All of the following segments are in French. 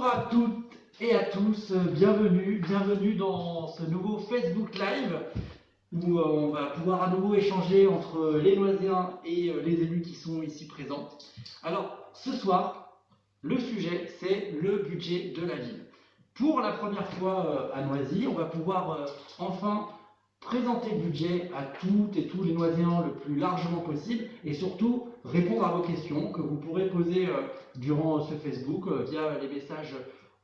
Bonjour à toutes et à tous, bienvenue dans ce nouveau Facebook Live où on va pouvoir à nouveau échanger entre les Noiséens et les élus qui sont ici présents. Alors ce soir, le sujet c'est le budget de la ville. Pour la première fois à Noisy, on va pouvoir enfin présenter le budget à toutes et tous les Noiséens le plus largement possible et surtout répondre à vos questions que vous pourrez poser durant ce Facebook via les messages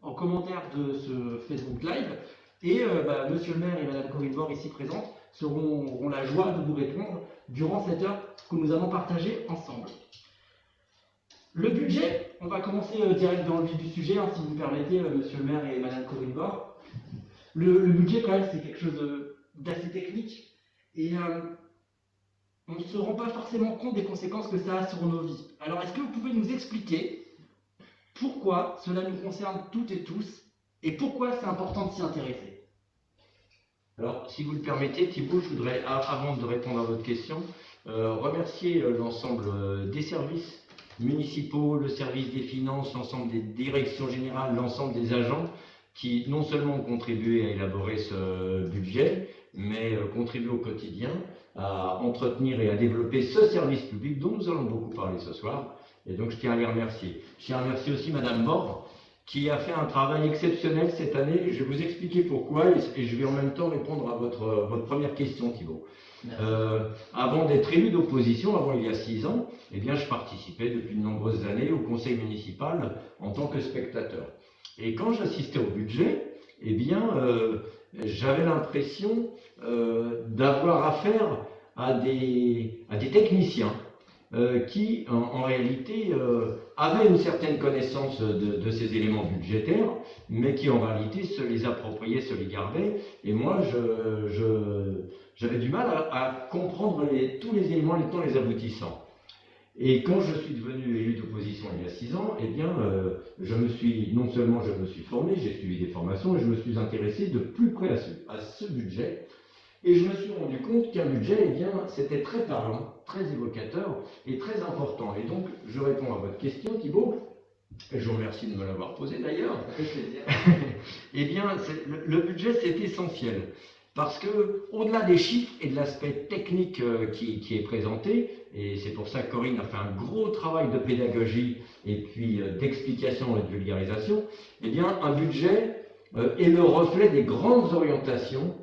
en commentaire de ce Facebook Live. Et Monsieur le maire et Madame Corinne Bord ici présentes auront la joie de vous répondre durant cette heure que nous allons partager ensemble. Le budget, on va commencer direct dans le vif du sujet, si vous me permettez, Monsieur le maire et Madame Corinne Bord. Le budget, quand même, c'est quelque chose d'assez technique et on ne se rend pas forcément compte des conséquences que ça a sur nos vies. Alors, est-ce que vous pouvez nous expliquer pourquoi cela nous concerne toutes et tous et pourquoi c'est important de s'y intéresser? Alors, si vous le permettez, Thibault, je voudrais, avant de répondre à votre question, remercier l'ensemble des services municipaux, le service des finances, l'ensemble des directions générales, l'ensemble des agents qui non seulement ont contribué à élaborer ce budget, mais contribuent au quotidien à entretenir et à développer ce service public dont nous allons beaucoup parler ce soir. Et donc je tiens à les remercier. Je tiens à remercier aussi Madame Bord, qui a fait un travail exceptionnel cette année. Je vais vous expliquer pourquoi et je vais en même temps répondre à votre première question, Thibault. Avant d'être élu d'opposition, avant il y a 6 ans, eh bien, je participais depuis de nombreuses années au conseil municipal en tant que spectateur. Et quand j'assistais au budget, eh bien, j'avais l'impression d'avoir affaire à des techniciens qui, en réalité, avaient une certaine connaissance de ces éléments budgétaires, mais qui, en réalité, se les appropriaient, se les gardaient. Et moi, j'avais du mal à comprendre tous les éléments, les tenants, les aboutissants. Et quand je suis devenu élu d'opposition il y a 6 ans, eh bien, non seulement je me suis formé, j'ai suivi des formations, et je me suis intéressé de plus près à ce budget. Et je me suis rendu compte qu'un budget, eh bien, c'était très parlant, très évocateur et très important. Et donc, je réponds à votre question, Thibault, et je vous remercie de me l'avoir posée d'ailleurs. Ça fait plaisir. Eh bien, le budget, c'est essentiel. Parce que, au-delà des chiffres et de l'aspect technique qui est présenté, et c'est pour ça que Corinne a fait un gros travail de pédagogie et puis d'explication et de vulgarisation, eh bien, un budget est le reflet des grandes orientations,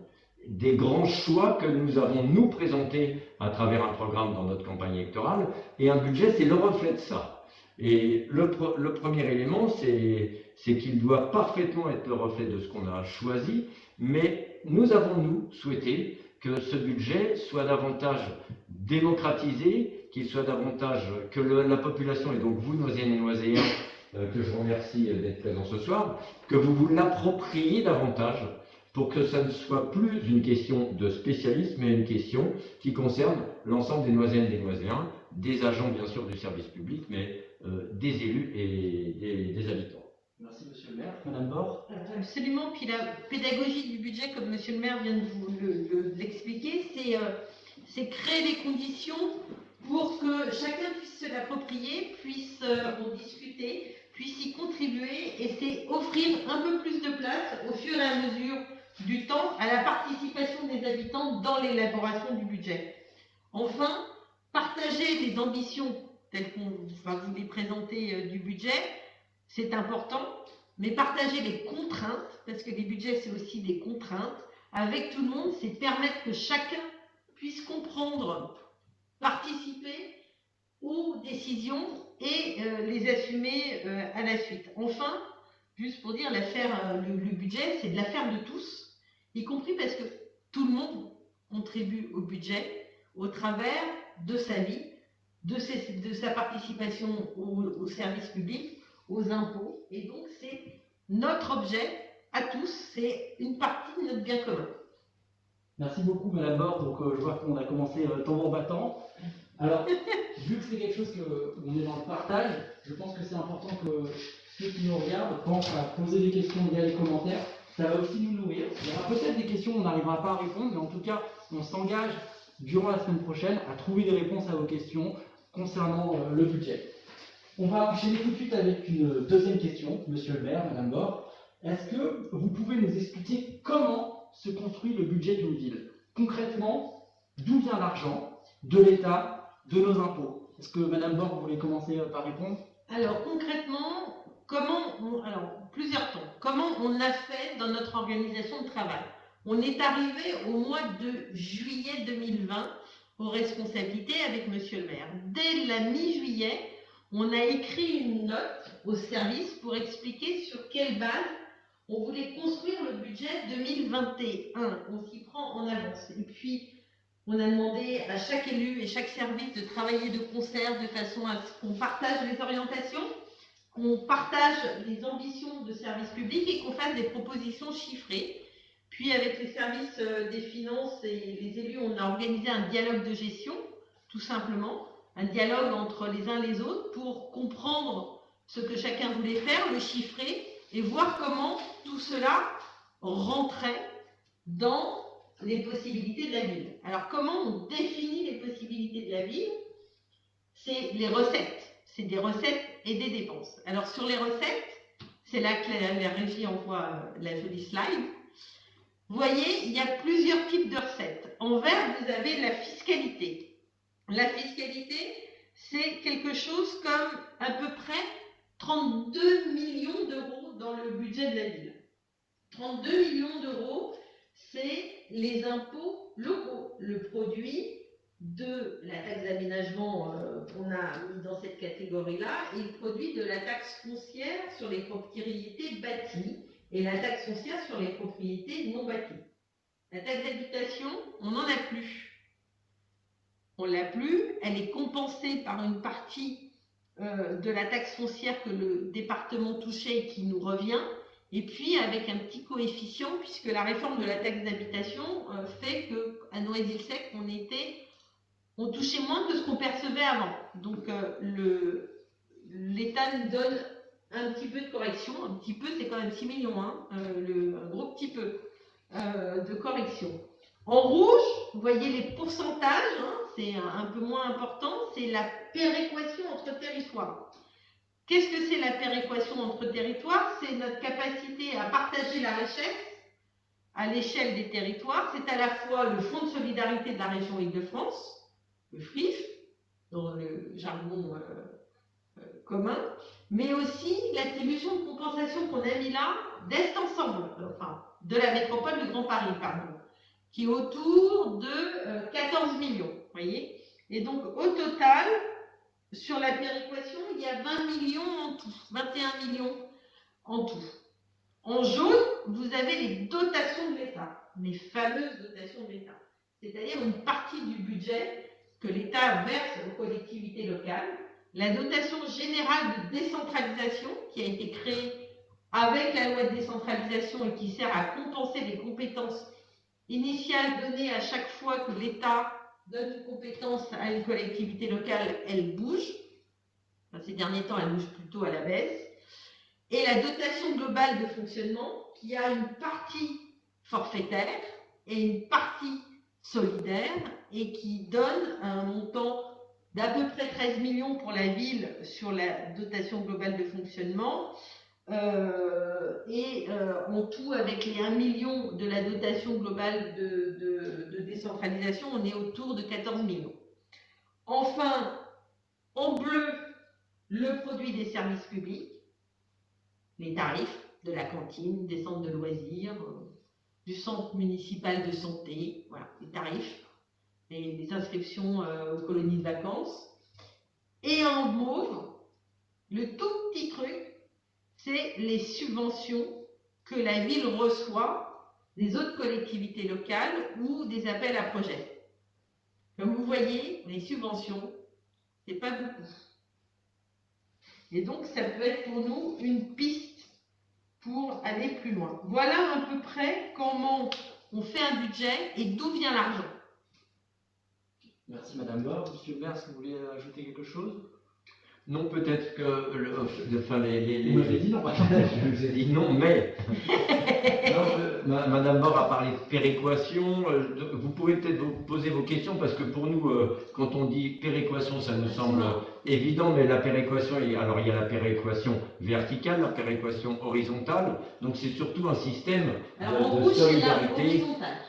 des grands choix que nous avons nous présentés à travers un programme dans notre campagne électorale, et un budget, c'est le reflet de ça. Et le premier élément, c'est qu'il doit parfaitement être le reflet de ce qu'on a choisi, mais nous avons, nous, souhaité que ce budget soit davantage démocratisé, qu'il soit davantage, que la population, et donc vous, Noiséennes et Noiséens, que je remercie d'être présents ce soir, que vous vous l'appropriez davantage, pour que ça ne soit plus une question de spécialistes, mais une question qui concerne l'ensemble des Noiséennes et des Noiséens, des agents bien sûr du service public, mais des élus et des habitants. Merci Monsieur le maire. Madame Bord. Absolument, puis la pédagogie du budget, comme Monsieur le maire vient de vous l'expliquer, c'est créer les conditions pour que chacun puisse se l'approprier, puisse en discuter, puisse y contribuer, et c'est offrir un peu plus de place au fur et à mesure du temps à la participation des habitants dans l'élaboration du budget. Enfin, partager les ambitions telles qu'on va vous les présenter du budget, c'est important, mais partager les contraintes, parce que les budgets c'est aussi des contraintes, avec tout le monde, c'est permettre que chacun puisse comprendre, participer aux décisions et les assumer à la suite. Enfin, juste pour dire, le budget, c'est de l'affaire de tous, y compris parce que tout le monde contribue au budget au travers de sa vie, de sa participation au service public, aux impôts, et donc c'est notre objet à tous, c'est une partie de notre bien commun. Merci beaucoup Madame Bord, donc je vois qu'on a commencé tambour battant. Alors, vu que c'est quelque chose où on est dans le partage, je pense que c'est important que ceux qui nous regardent pensent à poser des questions via les commentaires. Ça va aussi nous nourrir. Il y aura peut-être des questions où on n'arrivera pas à répondre, mais en tout cas, on s'engage durant la semaine prochaine à trouver des réponses à vos questions concernant le budget. On va enchaîner tout de suite avec une deuxième question, Monsieur le maire, Madame Bord. Est-ce que vous pouvez nous expliquer comment se construit le budget d'une ville? Concrètement, d'où vient l'argent? De l'État, de nos impôts? Est-ce que Madame Bord, vous voulez commencer par répondre? Alors concrètement, plusieurs temps. Comment on a fait dans notre organisation de travail? On est arrivé au mois de juillet 2020 aux responsabilités avec Monsieur le maire. Dès la mi-juillet, on a écrit une note au service pour expliquer sur quelle base on voulait construire le budget 2021. On s'y prend en avance. Et puis, on a demandé à chaque élu et chaque service de travailler de concert de façon à ce qu'on partage les orientations, qu'on partage les ambitions de service public et qu'on fasse des propositions chiffrées. Puis avec les services des finances et les élus, on a organisé un dialogue de gestion, tout simplement, un dialogue entre les uns et les autres pour comprendre ce que chacun voulait faire, le chiffrer et voir comment tout cela rentrait dans les possibilités de la ville. Alors comment on définit les possibilités de la ville? C'est les recettes. C'est des recettes et des dépenses. Alors sur les recettes, c'est là que la régie envoie la jolie slide. Vous voyez, il y a plusieurs types de recettes. En vert, vous avez la fiscalité. La fiscalité, c'est quelque chose comme à peu près 32 millions d'euros dans le budget de la ville. 32 millions d'euros, c'est les impôts locaux, le produit de la taxe d'aménagement qu'on a mis dans cette catégorie-là et le produit de la taxe foncière sur les propriétés bâties et la taxe foncière sur les propriétés non bâties. La taxe d'habitation, on n'en a plus. On l'a plus, elle est compensée par une partie de la taxe foncière que le département touchait et qui nous revient, et puis avec un petit coefficient, puisque la réforme de la taxe d'habitation fait qu'à Noisy-le-Sec, on touchait moins que ce qu'on percevait avant. Donc l'État nous donne un petit peu de correction, un petit peu, c'est quand même 6 millions, hein, un gros petit peu de correction. En rouge, vous voyez les pourcentages, hein, c'est un peu moins important, c'est la péréquation entre territoires. Qu'est-ce que c'est la péréquation entre territoires? C'est notre capacité à partager la richesse à l'échelle des territoires. C'est à la fois le Fonds de solidarité de la région Île-de-France, le FRIF, dans le jargon commun, mais aussi l'attribution de compensation qu'on a mis là d'Est Ensemble, enfin de la métropole de Grand Paris, pardon, qui est autour de 14 millions, voyez. Et donc au total, sur la péréquation, il y a 20 millions en tout, 21 millions en tout. En jaune, vous avez les dotations de l'État, les fameuses dotations de l'État, c'est-à-dire une partie du budget que l'État verse aux collectivités locales, la dotation générale de décentralisation qui a été créée avec la loi de décentralisation et qui sert à compenser les compétences initiales données à chaque fois que l'État donne une compétence à une collectivité locale, elle bouge. Enfin, ces derniers temps, elle bouge plutôt à la baisse. Et la dotation globale de fonctionnement qui a une partie forfaitaire et une partie solidaire et qui donne un montant d'à peu près 13 millions pour la ville sur la dotation globale de fonctionnement en tout avec les 1 million de la dotation globale de décentralisation, on est autour de 14 millions. Enfin, en bleu, le produit des services publics, les tarifs de la cantine, des centres de loisirs, du centre municipal de santé, voilà, les tarifs, les inscriptions aux colonies de vacances. Et en mauve, le tout petit truc, c'est les subventions que la ville reçoit des autres collectivités locales ou des appels à projets. Comme vous voyez, les subventions, c'est pas beaucoup. Et donc, ça peut être pour nous une piste pour aller plus loin. Voilà à peu près comment on fait un budget et d'où vient l'argent. Merci Madame Bord. Monsieur le maire, est-ce que vous voulez ajouter quelque chose? Non, peut-être que enfin, Vous m'avez dit non. je vous ai dit non, mais non, Madame Bord a parlé de péréquation. Vous pouvez peut-être vous poser vos questions parce que pour nous, quand on dit péréquation, ça nous semble évident, mais la péréquation, alors il y a la péréquation verticale, la péréquation horizontale. Donc c'est surtout un système de solidarité.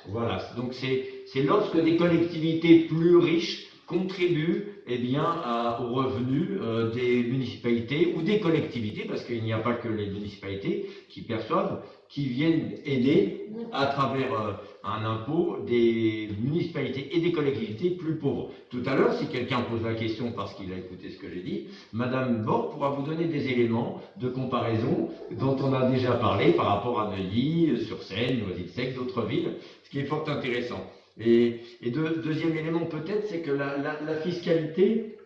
Voilà. Donc c'est lorsque des collectivités plus riches contribuent aux revenus des municipalités ou des collectivités, parce qu'il n'y a pas que les municipalités qui perçoivent, qui viennent aider à travers un impôt des municipalités et des collectivités plus pauvres. Tout à l'heure, si quelqu'un pose la question parce qu'il a écouté ce que j'ai dit, Madame Bord pourra vous donner des éléments de comparaison dont on a déjà parlé par rapport à Neuilly, Sur-Seine, Noisy-le-Sec, d'autres villes, ce qui est fort intéressant. Et deuxième élément peut-être, c'est que la fiscalité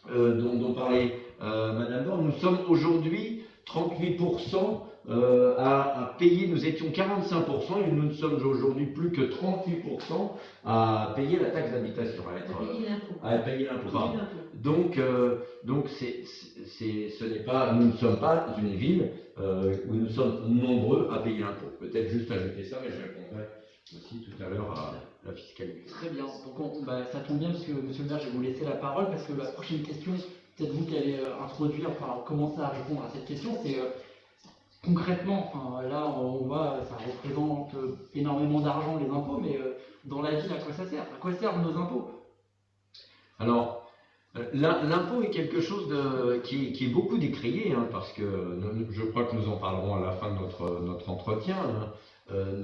dont parlait Madame Bord, nous sommes aujourd'hui 38% à payer, nous étions 45% et nous ne sommes aujourd'hui plus que 38% à payer la taxe d'habitation, à payer l'impôt. Donc ce n'est pas, nous ne sommes pas une ville où nous sommes nombreux à payer l'impôt. Peut-être juste ajouter ça, mais je répondrai aussi tout à l'heure à la fiscalité. Très bien, donc ça tombe bien parce que monsieur le maire, je vais vous laisser la parole parce que la prochaine question, peut-être vous qui allez introduire, commencer à répondre à cette question, c'est concrètement, là on voit, ça représente énormément d'argent les impôts, mais dans la ville, à quoi ça sert? À quoi servent nos impôts? Alors, l'impôt est quelque chose qui est beaucoup décrié, parce que je crois que nous en parlerons à la fin de notre entretien. Ne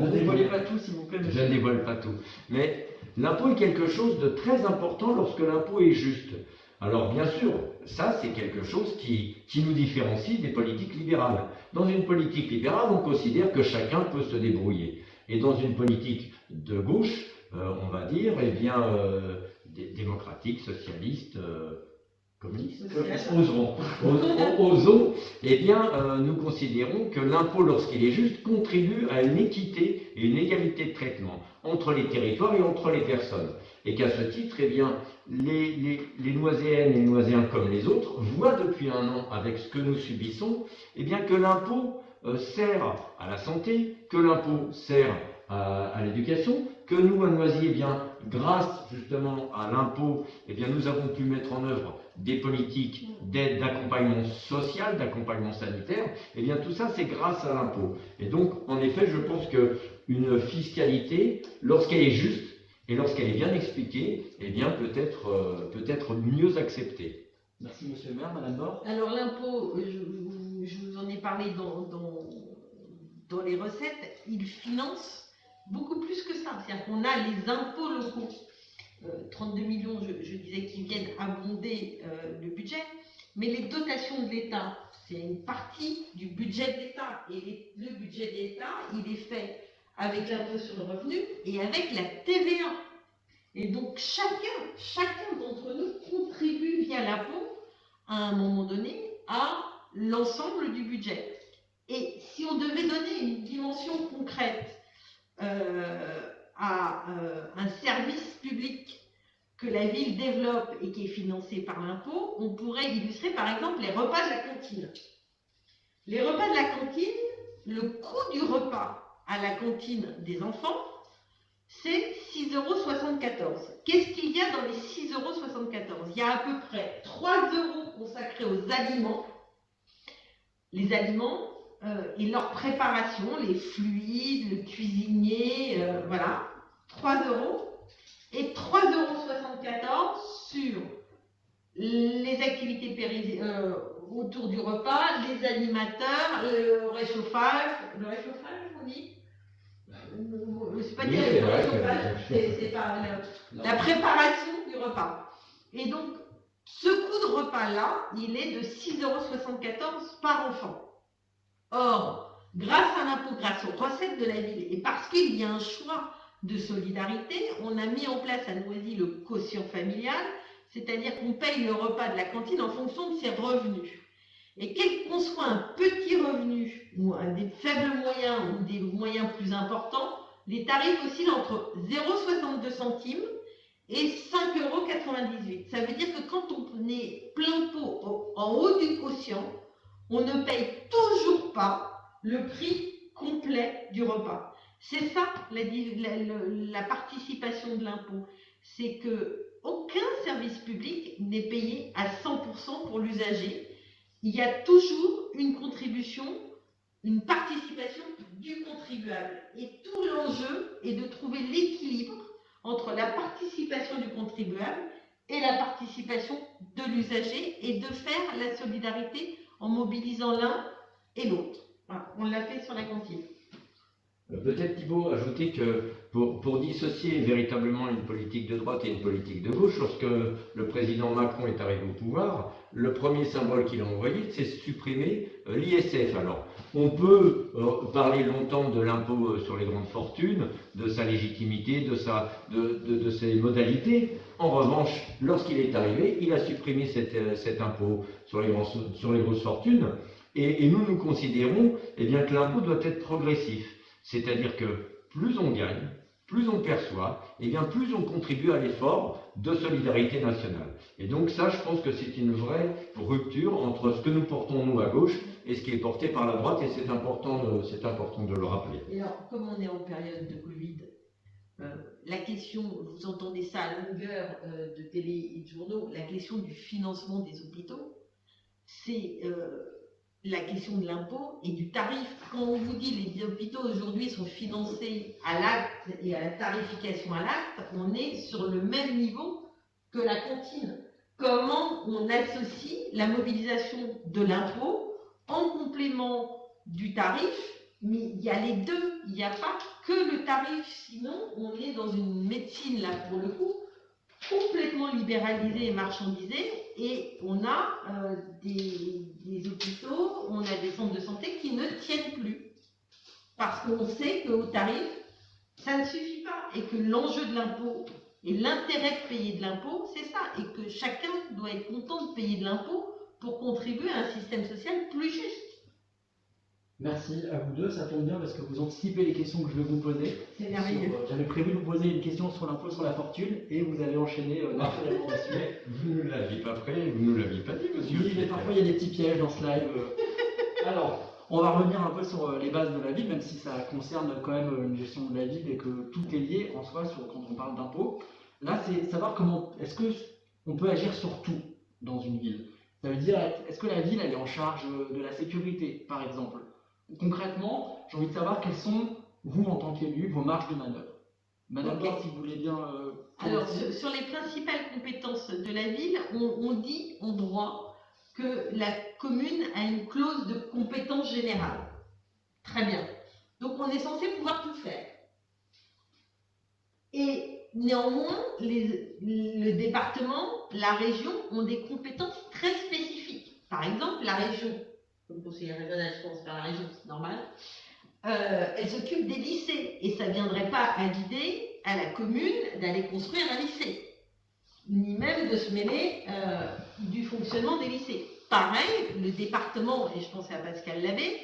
dévoilez pas tout, s'il vous plaît, monsieur. Je ne dévoile pas tout. Mais l'impôt est quelque chose de très important lorsque l'impôt est juste. Alors bien sûr, ça c'est quelque chose qui nous différencie des politiques libérales. Dans une politique libérale, on considère que chacun peut se débrouiller. Et dans une politique de gauche, on va dire, démocratique, socialiste, communiste, osons, nous considérons que l'impôt, lorsqu'il est juste, contribue à une équité et une égalité de traitement entre les territoires et entre les personnes. Et qu'à ce titre, les Noiséennes et les Noiséens comme les autres voient depuis un an, avec ce que nous subissons, que l'impôt sert à la santé, que l'impôt sert à l'éducation, que nous, à Noisy, grâce justement à l'impôt, nous avons pu mettre en œuvre des politiques d'aide, d'accompagnement social, d'accompagnement sanitaire, tout ça c'est grâce à l'impôt. Et donc, en effet, je pense qu'une fiscalité, lorsqu'elle est juste et lorsqu'elle est bien expliquée, peut être mieux acceptée. Merci monsieur le maire, Madame Bord. Alors l'impôt, je vous en ai parlé dans les recettes, il finance beaucoup plus que ça. C'est-à-dire qu'on a les impôts locaux, 32 millions, je disais, qui viennent abonder le budget, mais les dotations de l'État, c'est une partie du budget de l'État. Et le budget de l'État, il est fait avec l'impôt sur le revenu et avec la TVA. Et donc chacun d'entre nous contribue via l'impôt, à un moment donné, à l'ensemble du budget. Et si on devait donner une dimension concrète à un service public que la ville développe et qui est financé par l'impôt, on pourrait illustrer par exemple les repas de la cantine. Les repas de la cantine, le coût du repas à la cantine des enfants, c'est 6,74 €. Qu'est-ce qu'il y a dans les 6,74 €? Il y a à peu près 3 € consacrés aux aliments. Les aliments et leur préparation, les fluides, le cuisinier, voilà, 3 €. Et 3,74 € sur les activités autour du repas, les animateurs, le réchauffage, on dit? C'est pas terrible, le réchauffage, c'est pas la préparation du repas. Et donc, ce coût de repas-là, il est de 6,74 € par enfant. Or, grâce à l'impôt, grâce aux recettes de la ville, et parce qu'il y a un choix de solidarité, on a mis en place à Noisy le quotient familial, c'est-à-dire qu'on paye le repas de la cantine en fonction de ses revenus. Et quel qu'on soit un petit revenu, ou des faibles moyens, ou des moyens plus importants, les tarifs oscillent entre 0,62 centimes et 5 5,98 €. Ça veut dire que quand on est plein pot en haut du quotient, on ne paye toujours pas le prix complet du repas. C'est ça la participation de l'impôt. C'est que aucun service public n'est payé à 100% pour l'usager. Il y a toujours une contribution, une participation du contribuable. Et tout l'enjeu est de trouver l'équilibre entre la participation du contribuable et la participation de l'usager et de faire la solidarité en mobilisant l'un et l'autre. Voilà, on l'a fait sur la cantine. Peut-être Thibault ajouter que pour dissocier véritablement une politique de droite et une politique de gauche, lorsque le président Macron est arrivé au pouvoir, le premier symbole qu'il a envoyé, c'est supprimer l'ISF. Alors, on peut parler longtemps de l'impôt sur les grandes fortunes, de sa légitimité, de ses modalités. En revanche, lorsqu'il est arrivé, il a supprimé cet impôt sur les grosses fortunes. Et nous considérons bien, que l'impôt doit être progressif. C'est-à-dire que plus on gagne, plus on perçoit, et bien plus on contribue à l'effort de solidarité nationale. Et donc ça, je pense que c'est une vraie rupture entre ce que nous portons nous à gauche et ce qui est porté par la droite, et c'est important de le rappeler. Et alors, comme on est en période de Covid, la question, vous entendez ça à longueur de télé et de journaux, la question du financement des hôpitaux, c'est la question de l'impôt et du tarif. Quand on vous dit les hôpitaux aujourd'hui sont financés à l'acte et à la tarification à l'acte, on est sur le même niveau que la cantine. Comment on associe la mobilisation de l'impôt en complément du tarif? Mais il y a les deux, il n'y a pas que le tarif, sinon on est dans une médecine, là pour le coup, complètement libéralisée et marchandisée, et on a des hôpitaux, on a des centres de santé qui ne tiennent plus. Parce qu'on sait qu'au tarif, ça ne suffit pas, et que l'enjeu de l'impôt et l'intérêt de payer de l'impôt, c'est ça, et que chacun doit être content de payer de l'impôt pour contribuer à un système social plus juste. Merci à vous deux, ça tombe bien parce que vous anticipez les questions que je vais vous poser. C'est merveilleux. J'avais prévu de vous poser une question sur l'impôt sur la fortune et vous avez enchaîné naturellement dessus. Vous ne l'aviez pas fait, vous ne l'aviez pas dit, monsieur. Oui, mais parfois il y a des petits pièges dans ce live. Alors, on va revenir un peu sur les bases de la ville, même si ça concerne quand même une gestion de la ville et que tout est lié en soi quand on parle d'impôt. Là, c'est savoir comment, est-ce qu'on peut agir sur tout dans une ville. Ça veut dire, est-ce que la ville elle est en charge de la sécurité, par exemple? Concrètement, j'ai envie de savoir quelles sont, vous en tant qu'élu, vos marges de manœuvre. Madame Bord, si vous voulez bien... Alors, sur les principales compétences de la ville, on dit en droit que la commune a une clause de compétence générale. Très bien. Donc, on est censé pouvoir tout faire. Et néanmoins, le département, la région ont des compétences très spécifiques. Par exemple, la région, comme conseillère régionale, je pense par la région, c'est normal, elle s'occupe des lycées. Et ça ne viendrait pas à l'idée à la commune d'aller construire un lycée, ni même de se mêler du fonctionnement des lycées. Pareil, le département, et je pense à Pascal Labbé,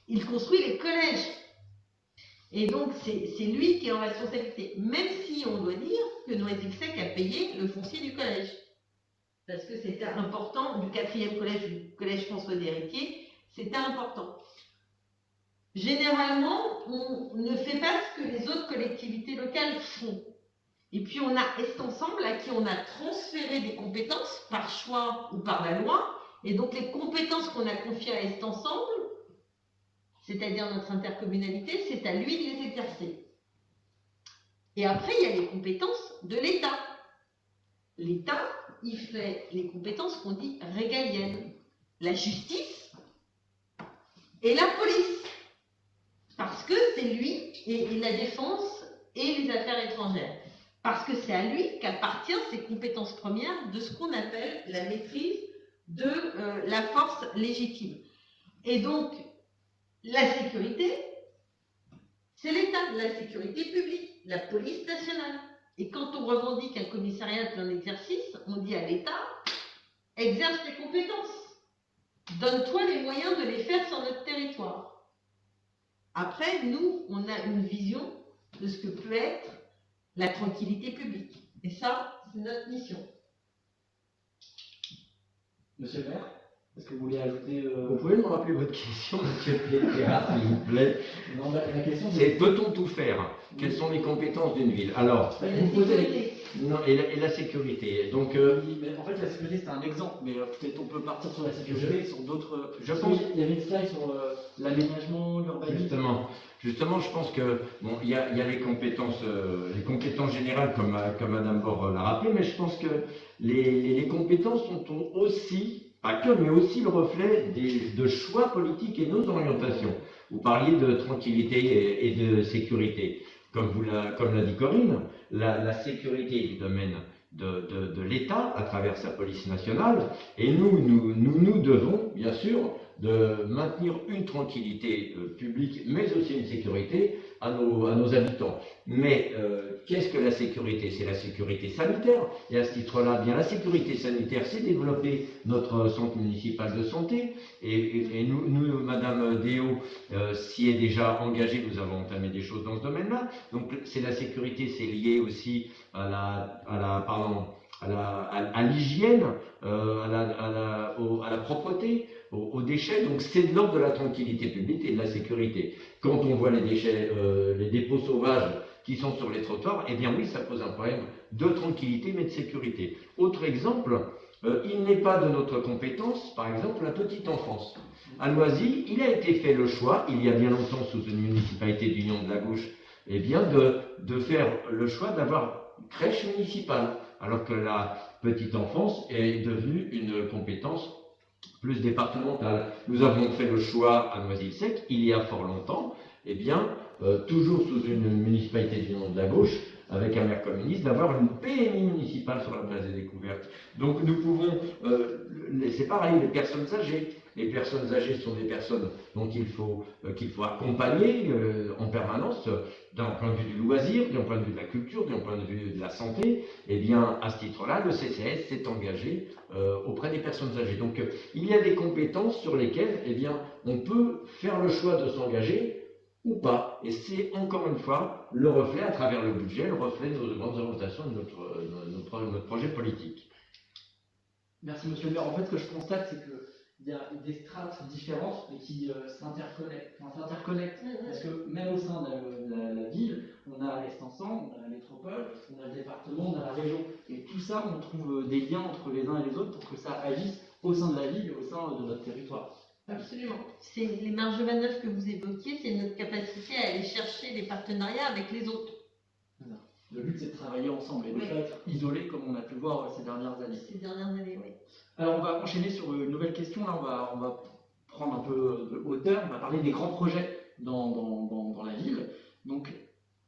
il construit les collèges. Et donc, c'est lui qui est en responsabilité. Même si on doit dire que Noisy-le-Sec a payé le foncier du collège. Parce que c'était important, du 4e collège, du collège François d'Héritier, c'était important. Généralement, on ne fait pas ce que les autres collectivités locales font. Et puis, on a Est Ensemble à qui on a transféré des compétences par choix ou par la loi. Et donc, les compétences qu'on a confiées à Est Ensemble, c'est-à-dire notre intercommunalité, c'est à lui de les exercer. Et après, il y a les compétences de l'État. L'État, il fait les compétences qu'on dit régaliennes. La justice et la police. Parce que c'est lui, et la défense et les affaires étrangères. Parce que c'est à lui qu'appartiennent ces compétences premières de ce qu'on appelle la maîtrise de la force légitime. Et donc, la sécurité, c'est l'État, la sécurité publique, la police nationale. Et quand on revendique un commissariat de plein exercice, on dit à l'État, exerce tes compétences. Donne-toi les moyens de les faire sur notre territoire. Après, nous, on a une vision de ce que peut être la tranquillité publique. Et ça, c'est notre mission. Monsieur le maire, est-ce que vous voulez ajouter Vous pouvez me rappeler votre question, monsieur Pétéra, s'il vous plaît? Non, la question C'est peut-on tout faire? Quelles sont les compétences d'une ville? Alors, Et vous la posez la sécurité. non, et la sécurité. Donc, Oui, mais en fait, la sécurité, c'est un exemple, mais peut-être on peut partir sur la sécurité et sur d'autres. Je pense- Il y avait une slide sur l'aménagement, l'urbanisme. Justement, je pense que bon, il y a les compétences générales comme Madame Bord l'a rappelé, mais je pense que les compétences sont aussi, pas que, mais aussi le reflet de choix politiques et nos orientations. Vous parliez de tranquillité et de sécurité. Comme l'a dit Corinne, la sécurité du domaine de l'État à travers sa police nationale, et nous devons, bien sûr, de maintenir une tranquillité publique, mais aussi une sécurité à nos habitants. Mais qu'est-ce que la sécurité? C'est la sécurité sanitaire. Et à ce titre-là, bien la sécurité sanitaire, c'est développer notre centre municipal de santé. Et nous, Madame Déo s'y est déjà engagée. Nous avons entamé des choses dans ce domaine-là. Donc c'est la sécurité, c'est lié aussi à l'hygiène, à la propreté, aux déchets. Donc c'est de l'ordre de la tranquillité publique et de la sécurité. Quand on voit les déchets, les dépôts sauvages qui sont sur les trottoirs, eh bien oui, ça pose un problème de tranquillité mais de sécurité. Autre exemple, il n'est pas de notre compétence, par exemple, la petite enfance. À Noisy, il a été fait le choix, il y a bien longtemps sous une municipalité d'Union de la Gauche, eh bien de faire le choix d'avoir une crèche municipale, alors que la petite enfance est devenue une compétence plus départementale. Nous avons fait le choix à Noisy-le-Sec, il y a fort longtemps, eh bien, toujours sous une municipalité d'Union de la Gauche, avec un maire communiste, d'avoir une PMI municipale sur la place des découvertes. Donc nous pouvons, c'est pareil, les personnes âgées. Les personnes âgées sont des personnes dont il faut accompagner en permanence, d'un point de vue du loisir, d'un point de vue de la culture, d'un point de vue de la santé. Eh bien, à ce titre-là, le CCS s'est engagé auprès des personnes âgées. Donc, il y a des compétences sur lesquelles, eh bien, on peut faire le choix de s'engager ou pas. Et c'est encore une fois le reflet, à travers le budget, le reflet de nos grandes orientations de notre projet politique. Merci, monsieur le maire. En fait, ce que je constate, c'est qu'il y a des strates différentes mais qui s'interconnectent. Parce que même au sein de la ville, on a l'Est ensemble, on a la métropole, on a le département, on a la région. Et tout ça, on trouve des liens entre les uns et les autres pour que ça agisse au sein de la ville et au sein de notre territoire. Absolument. C'est les marges de manœuvre que vous évoquiez, c'est notre capacité à aller chercher des partenariats avec les autres. Le but, c'est de travailler ensemble et de ne pas être isolé comme on a pu le voir ces dernières années. Oui. Alors, on va enchaîner sur une nouvelle question. Là, on va prendre un peu de hauteur. On va parler des grands projets dans la ville. Donc,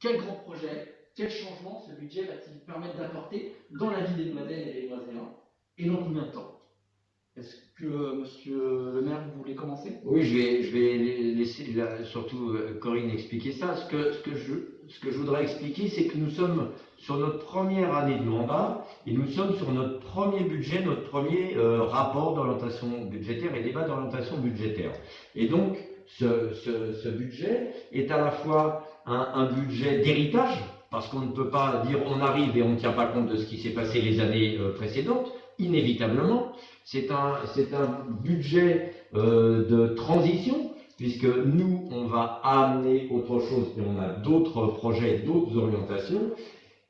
quels grands projets, quel changement ce budget va-t-il permettre d'apporter dans la vie des Noisaines et des Noiséens et dans combien de temps? Est-ce que, monsieur le maire, vous voulez commencer? Oui, je vais laisser surtout Corinne expliquer ça. Ce que je voudrais expliquer, c'est que nous sommes sur notre première année de mandat et nous sommes sur notre premier budget, notre premier rapport d'orientation budgétaire et débat d'orientation budgétaire. Et donc, ce budget est à la fois un budget d'héritage, parce qu'on ne peut pas dire on arrive et on ne tient pas compte de ce qui s'est passé les années précédentes, inévitablement. C'est un budget de transition, puisque nous, on va amener autre chose et on a d'autres projets, d'autres orientations,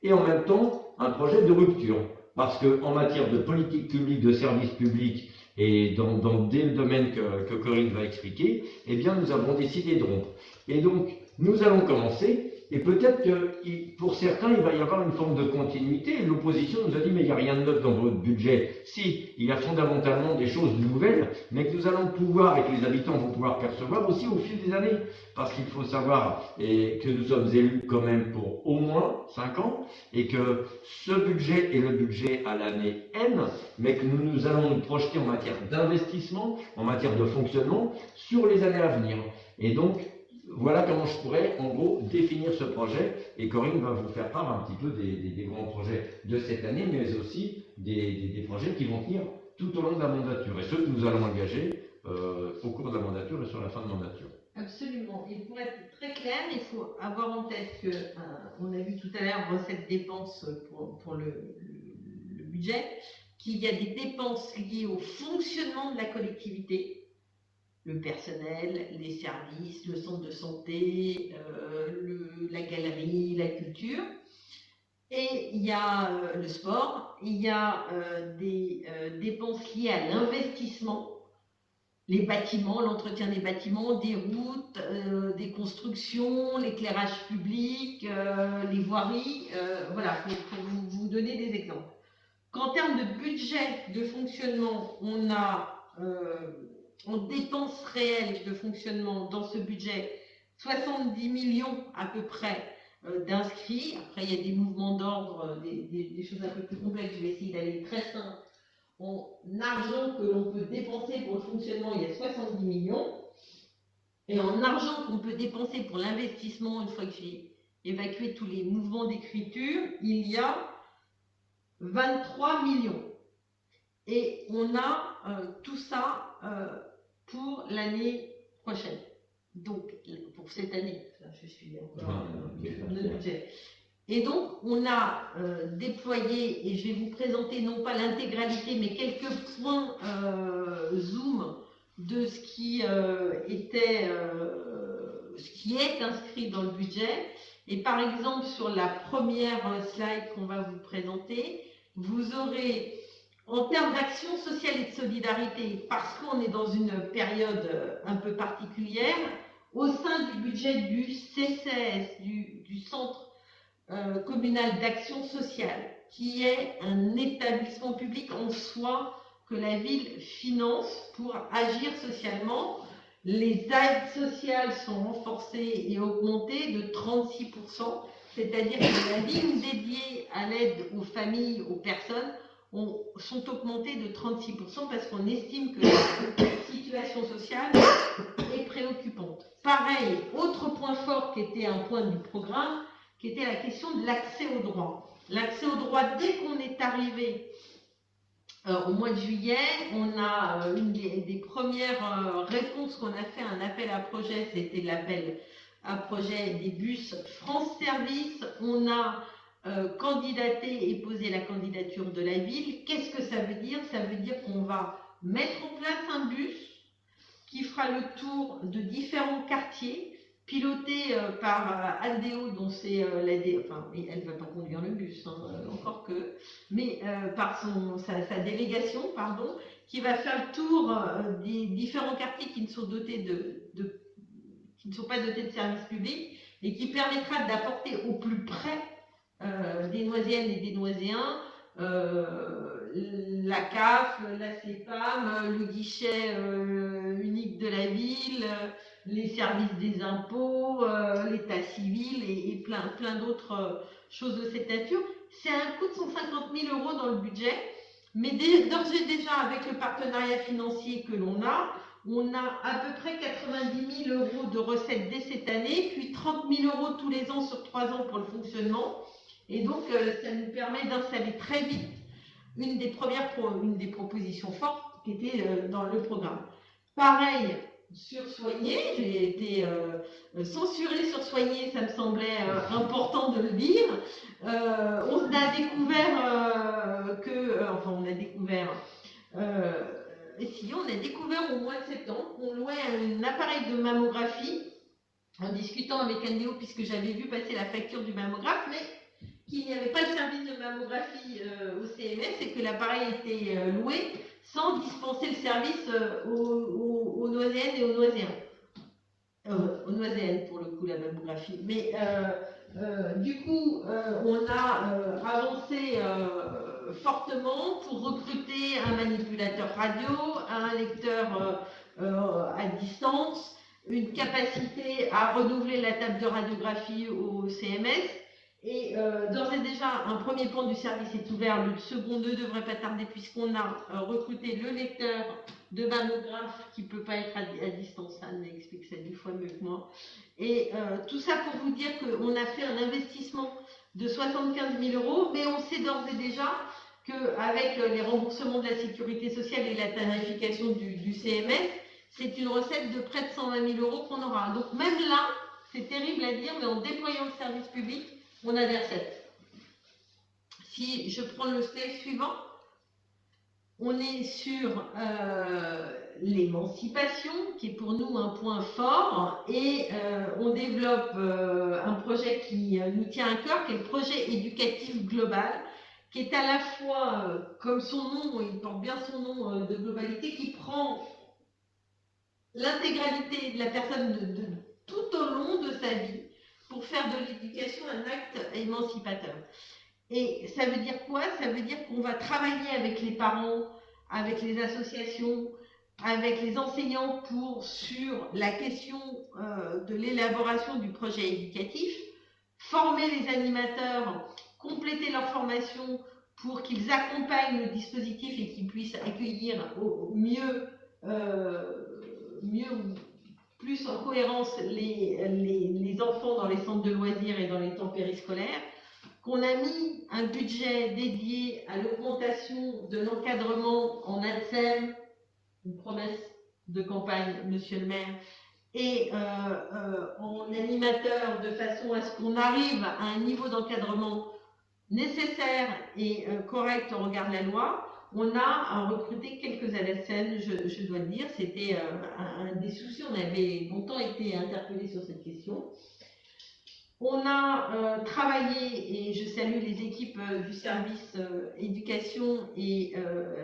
et en même temps, un projet de rupture. Parce qu'en matière de politique publique, de services publics, et dans des domaines que Corinne va expliquer, eh bien, nous avons décidé de rompre. Et donc, nous allons commencer. Et peut-être que pour certains, il va y avoir une forme de continuité. L'opposition nous a dit, mais il n'y a rien de neuf dans votre budget. Si, il y a fondamentalement des choses nouvelles, mais que nous allons pouvoir, et que les habitants vont pouvoir percevoir aussi au fil des années. Parce qu'il faut savoir que nous sommes élus quand même pour au moins 5 ans, et que ce budget est le budget à l'année N, mais que nous allons nous projeter en matière d'investissement, en matière de fonctionnement, sur les années à venir. Et donc, voilà comment je pourrais, en gros, définir ce projet. Et Corinne va vous faire part un petit peu des grands projets de cette année, mais aussi des projets qui vont tenir tout au long de la mandature. Et ceux que nous allons engager au cours de la mandature et sur la fin de mandature. Absolument. Et pour être très très clair. Il faut avoir en tête que, on a vu tout à l'heure, recettes-dépenses pour le budget, qu'il y a des dépenses liées au fonctionnement de la collectivité, le personnel, les services, le centre de santé, la galerie, la culture. Et il y a le sport, il y a des dépenses liées à l'investissement, les bâtiments, l'entretien des bâtiments, des routes, des constructions, l'éclairage public, les voiries, voilà, pour vous donner des exemples. Qu'en termes de budget de fonctionnement, on a en dépenses réelles de fonctionnement dans ce budget 70 millions à peu près d'inscrits. Après, il y a des mouvements d'ordre, des choses un peu plus complexes. Je vais essayer d'aller très simple. En argent que l'on peut dépenser pour le fonctionnement, il y a 70 millions. Et en argent qu'on peut dépenser pour l'investissement, une fois que j'ai évacué tous les mouvements d'écriture, il y a 23 millions. Et on a tout ça pour l'année prochaine. Donc, pour cette année, je suis encore dans le budget. Et donc, on a déployé, et je vais vous présenter non pas l'intégralité, mais quelques points zoom de ce qui est inscrit dans le budget. Et par exemple, sur la première slide qu'on va vous présenter, vous aurez, en termes d'action sociale et de solidarité, parce qu'on est dans une période un peu particulière, au sein du budget du CCS, du Centre communal d'action sociale, qui est un établissement public en soi que la ville finance pour agir socialement. Les aides sociales sont renforcées et augmentées de 36%, c'est-à-dire que la ligne dédiée à l'aide aux familles, aux personnes, sont augmentées de 36% parce qu'on estime que la situation sociale est préoccupante. Pareil, autre point fort qui était un point du programme, qui était la question de l'accès au droit. L'accès au droit, dès qu'on est arrivé au mois de juillet, on a une des premières réponses qu'on a fait à un appel à projet, c'était l'appel à projet des bus France Service. On a candidaté et posé la candidature de la ville. Qu'est-ce que ça veut dire? Ça veut dire qu'on va mettre en place un bus qui fera le tour de différents quartiers, piloté par Aldeo, dont c'est enfin, elle ne va pas conduire le bus, encore que, mais par sa délégation, pardon, qui va faire le tour des différents quartiers qui ne sont dotés qui ne sont pas dotés de services publics et qui permettra d'apporter au plus près des Noisiennes et des Noisiens la CAF, la CEPAM, le guichet unique de la ville, les services des impôts, l'état civil et plein d'autres choses de cette nature. C'est un coût de 150 000 € dans le budget, mais d'ores et déjà avec le partenariat financier que l'on a, on a à peu près 90 000 € de recettes dès cette année, puis 30 000 € tous les ans sur 3 ans pour le fonctionnement. Et donc, ça nous permet d'installer très vite une des propositions fortes qui était dans le programme. Pareil, sur Soigner, j'ai été censurée sur Soigner, ça me semblait important de le dire. On a découvert on a découvert au mois de septembre qu'on louait un appareil de mammographie en discutant avec Aldeo, puisque j'avais vu passer la facture du mammographe, mais qu'il n'y avait pas de service de mammographie au CMS et que l'appareil était loué sans dispenser le service aux Noisiennes et aux Noisiens. Aux Noisiennes, pour le coup, la mammographie. Mais du coup, on a avancé fortement pour recruter un manipulateur radio, un lecteur à distance, une capacité à renouveler la table de radiographie au CMS. Et d'ores et déjà, un premier point du service est ouvert, le second ne devrait pas tarder puisqu'on a recruté le lecteur de mammographe qui ne peut pas être à distance. Anne m'explique ça 10 fois mieux que moi. Et tout ça pour vous dire qu'on a fait un investissement de 75 000 €, mais on sait d'ores et déjà qu'avec les remboursements de la sécurité sociale et la tarification du CMS, c'est une recette de près de 120 000 € qu'on aura. Donc même là, c'est terrible à dire, mais en déployant le service public, on a des recettes. Si je prends le slide suivant, on est sur l'émancipation, qui est pour nous un point fort, et on développe un projet qui nous tient à cœur, qui est le projet éducatif global, qui est à la fois, comme son nom, il porte bien son nom de globalité, qui prend l'intégralité de la personne tout au long de sa vie pour faire de l'éducation un acte émancipateur. Et ça veut dire quoi? Ça veut dire qu'on va travailler avec les parents, avec les associations, avec les enseignants sur la question de l'élaboration du projet éducatif, former les animateurs, compléter leur formation pour qu'ils accompagnent le dispositif et qu'ils puissent accueillir au mieux, plus en cohérence les enfants dans les centres de loisirs et dans les temps périscolaires, qu'on a mis un budget dédié à l'augmentation de l'encadrement en ADSEM, une promesse de campagne, monsieur le maire, et en animateur, de façon à ce qu'on arrive à un niveau d'encadrement nécessaire et correct au regard de la loi. On a recruté quelques ADSEM, je dois le dire, c'était un des soucis, on avait longtemps été interpellés sur cette question. On a travaillé, et je salue les équipes du service éducation et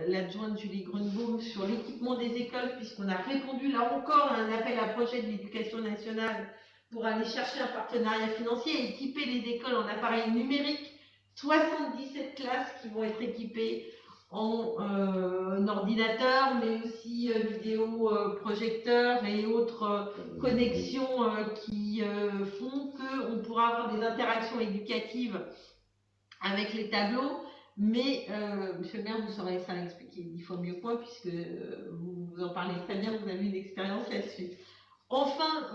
l'adjointe Julie Grunbaum sur l'équipement des écoles, puisqu'on a répondu là encore à un appel à projet de l'éducation nationale pour aller chercher un partenariat financier et équiper les écoles en appareils numériques. 77 classes qui vont être équipées en ordinateur, mais aussi vidéoprojecteurs et autres connexions qui font qu'on pourra avoir des interactions éducatives avec les tableaux. Mais, monsieur le maire, vous saurez ça expliquer 10 fois mieux que moi, puisque vous en parlez très bien, vous avez une expérience là-dessus. Enfin,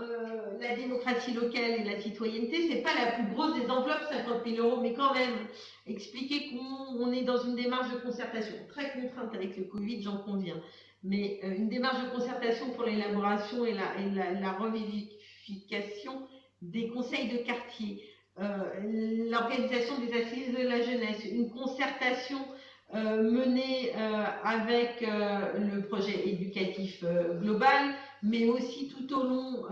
la démocratie locale et la citoyenneté, c'est pas la plus grosse des enveloppes, 50 000 €, mais quand même, expliquer qu'on est dans une démarche de concertation, très contrainte avec le Covid, j'en conviens, mais une démarche de concertation pour l'élaboration et la revivification des conseils de quartier, l'organisation des assises de la jeunesse, une concertation menée avec le projet éducatif global, mais aussi tout au long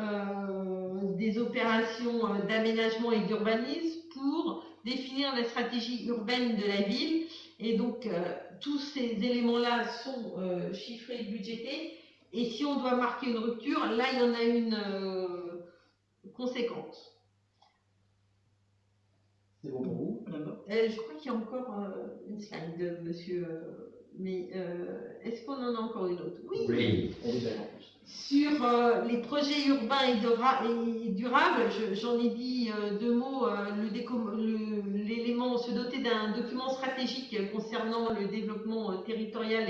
des opérations d'aménagement et d'urbanisme pour définir la stratégie urbaine de la ville. Et donc, tous ces éléments-là sont chiffrés et budgétés. Et si on doit marquer une rupture, là, il y en a une conséquente. C'est bon pour vous, madame? Je crois qu'il y a encore une slide, monsieur. Mais est-ce qu'on en a encore une autre? Oui. Elle est belle en plus. Sur les projets urbains et durables, j'en ai dit deux mots. L'élément, se doter d'un document stratégique concernant le développement territorial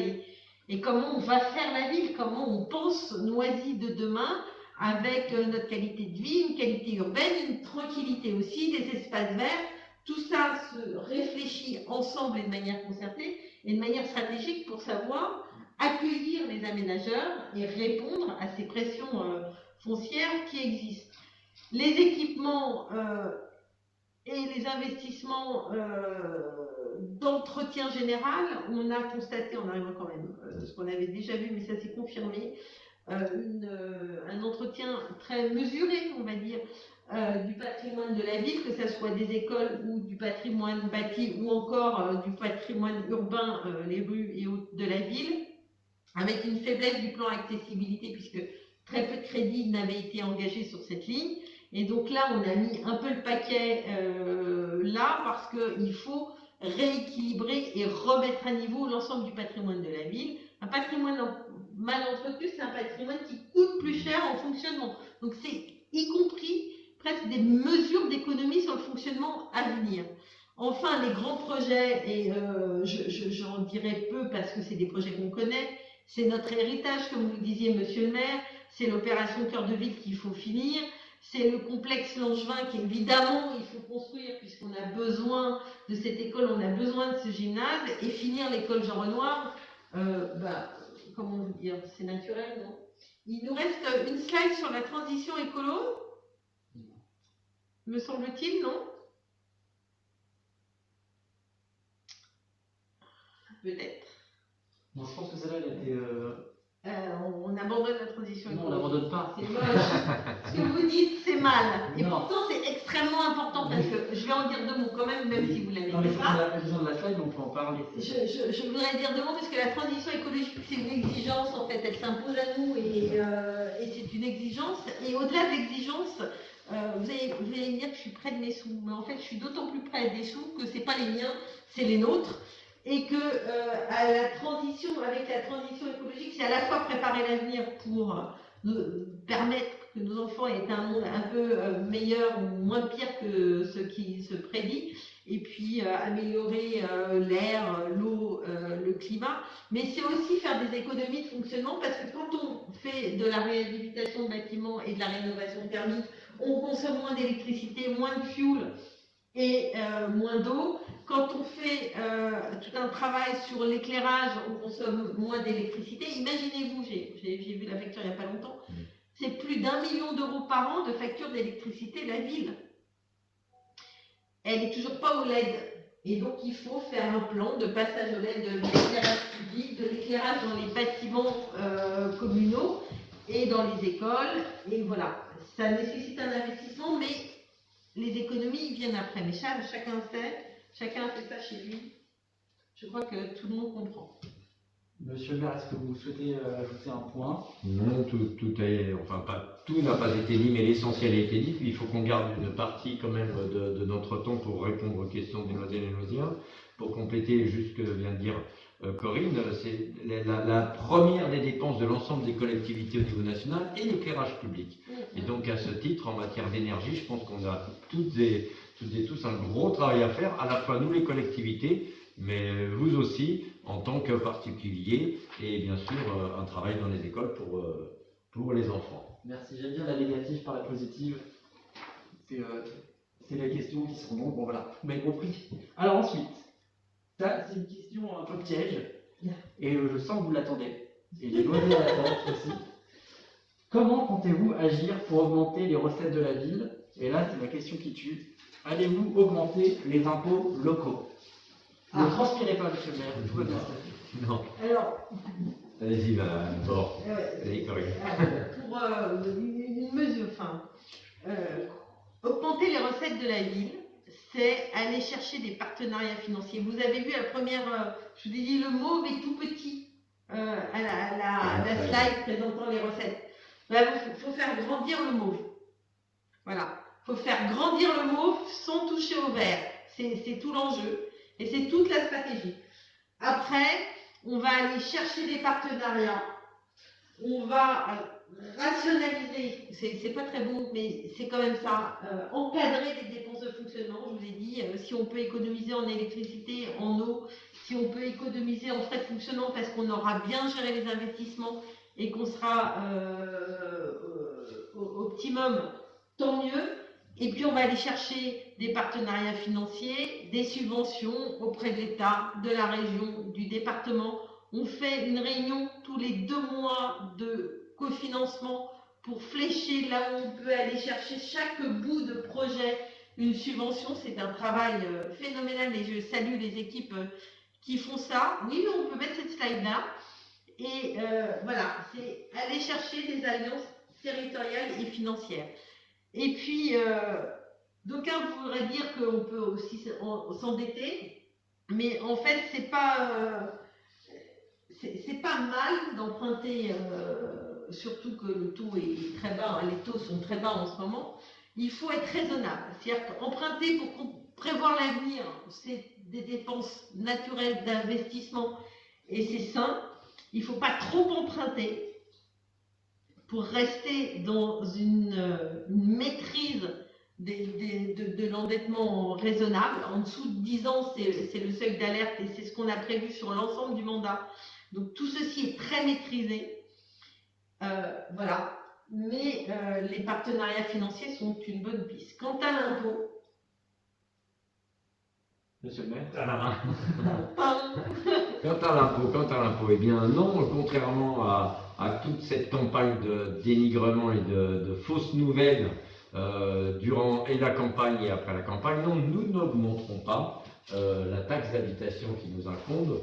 et comment on va faire la ville, comment on pense Noisy de demain, avec notre qualité de vie, une qualité urbaine, une tranquillité aussi, des espaces verts. Tout ça se réfléchit ensemble et de manière concertée et de manière stratégique pour savoir accueillir les aménageurs et répondre à ces pressions foncières qui existent. Les équipements et les investissements d'entretien général, on a constaté, en arrivant quand même, ce qu'on avait déjà vu, mais ça s'est confirmé, un entretien très mesuré, on va dire, du patrimoine de la ville, que ce soit des écoles ou du patrimoine bâti ou encore du patrimoine urbain, les rues et autres de la ville, avec une faiblesse du plan accessibilité puisque très peu de crédits n'avaient été engagés sur cette ligne. Et donc là, on a mis un peu le paquet là parce qu'il faut rééquilibrer et remettre à niveau l'ensemble du patrimoine de la ville. Un patrimoine mal entretenu, c'est un patrimoine qui coûte plus cher en fonctionnement. Donc c'est y compris presque des mesures d'économie sur le fonctionnement à venir. Enfin, les grands projets, et j'en dirai peu parce que c'est des projets qu'on connaît, c'est notre héritage, comme vous le disiez, monsieur le maire, c'est l'opération Cœur de Ville qu'il faut finir, c'est le complexe Langevin qu'évidemment il faut construire puisqu'on a besoin de cette école, on a besoin de ce gymnase, et finir l'école Jean Renoir, comment vous dire, c'est naturel, non? Il nous reste une slide sur la transition écolo. Me semble-t-il, non? Peut-être. Bon, je pense que celle-là, elle a été... On abandonne la transition Non, on écologique. l'abandonne pas. C'est moche. Ce que vous dites, c'est mal. Et Non. pourtant, c'est extrêmement important parce que je vais en dire deux mots quand même, même si vous l'avez Non, mais pas. c'est la vision de la slide, on peut en parler. Je voudrais dire deux mots parce que la transition écologique, c'est une exigence en fait, elle s'impose à nous et c'est une exigence. Et au-delà de l'exigence, vous allez me dire que je suis près de mes sous, mais en fait, je suis d'autant plus près des sous que c'est pas les miens, c'est les nôtres. Et que avec la transition écologique, c'est à la fois préparer l'avenir pour nous permettre que nos enfants aient un monde un peu meilleur ou moins pire que ce qui se prédit, et puis améliorer l'air, l'eau, le climat, mais c'est aussi faire des économies de fonctionnement parce que quand on fait de la réhabilitation de bâtiments et de la rénovation thermique, on consomme moins d'électricité, moins de fuel et moins d'eau. Quand on fait tout un travail sur l'éclairage, on consomme moins d'électricité. Imaginez-vous, j'ai vu la facture il n'y a pas longtemps, c'est plus d'1 million d'euros par an de facture d'électricité la ville. Elle n'est toujours pas au LED. Et donc il faut faire un plan de passage au LED de l'éclairage public, de l'éclairage dans les bâtiments communaux et dans les écoles. Et voilà, ça nécessite un investissement, mais les économies viennent après. Mais chacun sait, chacun fait ça chez lui. Je crois que tout le monde comprend. Monsieur le maire, est-ce que vous souhaitez ajouter un point? Non, tout n'a pas été dit, mais l'essentiel a été dit. Il faut qu'on garde une partie quand même de notre temps pour répondre aux questions des Noisiennes et Noisiens. Pour compléter juste ce que vient de dire Corinne, c'est la première des dépenses de l'ensemble des collectivités au niveau national et l'éclairage public. Et donc à ce titre, en matière d'énergie, je pense qu'on a toutes et tous un gros travail à faire, à la fois nous les collectivités, mais vous aussi en tant que particulier, et bien sûr un travail dans les écoles pour les enfants. Merci, j'aime bien la négative par la positive. C'est les questions qui sont longues, bon voilà, vous m'avez compris. Alors ensuite, ça c'est une question un peu piège, et je sens que vous l'attendez, et les loisirs l'attendent aussi. Comment comptez-vous agir pour augmenter les recettes de la ville? Et là c'est la question qui tue. Allez-vous augmenter les impôts locaux? Ne transpirez pas, monsieur le maire, tout va bien se passer. Non. Alors, Allez-y, madame. Bon, allez, Corinne. pour une mesure, augmenter les recettes de la ville, c'est aller chercher des partenariats financiers. Vous avez vu la première, je vous ai dit le mauve est tout petit à la slide présentant les recettes. Il faut faire grandir le mauve. Voilà. Il faut faire grandir le mauve sans toucher au vert. C'est tout l'enjeu. Et c'est toute la stratégie. Après, on va aller chercher des partenariats. On va rationaliser, c'est pas très bon, mais c'est quand même ça, encadrer les dépenses de fonctionnement. Je vous ai dit, si on peut économiser en électricité, en eau, si on peut économiser en frais de fonctionnement parce qu'on aura bien géré les investissements et qu'on sera au optimum, tant mieux. Et puis on va aller chercher des partenariats financiers, des subventions auprès de l'État, de la région, du département. On fait une réunion tous les 2 mois de cofinancement pour flécher là où on peut aller chercher chaque bout de projet une subvention. C'est un travail phénoménal et je salue les équipes qui font ça. Oui, on peut mettre cette slide-là. Et voilà, c'est aller chercher des alliances territoriales et financières. Et puis, d'aucuns voudraient dire qu'on peut aussi s'endetter, mais en fait, c'est pas mal d'emprunter, surtout que le taux est très bas, les taux sont très bas en ce moment. Il faut être raisonnable. C'est-à-dire qu'emprunter pour prévoir l'avenir, c'est des dépenses naturelles d'investissement et c'est sain. Il ne faut pas trop emprunter pour rester dans une maîtrise de l'endettement raisonnable. En dessous de 10 ans, c'est le seuil d'alerte et c'est ce qu'on a prévu sur l'ensemble du mandat. Donc tout ceci est très maîtrisé. Voilà. Mais les partenariats financiers sont une bonne piste. Quant à l'impôt, Monsieur le maire. Quant à l'impôt, eh bien non, contrairement à toute cette campagne de dénigrement et de fausses nouvelles durant et la campagne et après la campagne. Non, nous n'augmenterons pas la taxe d'habitation qui nous incombe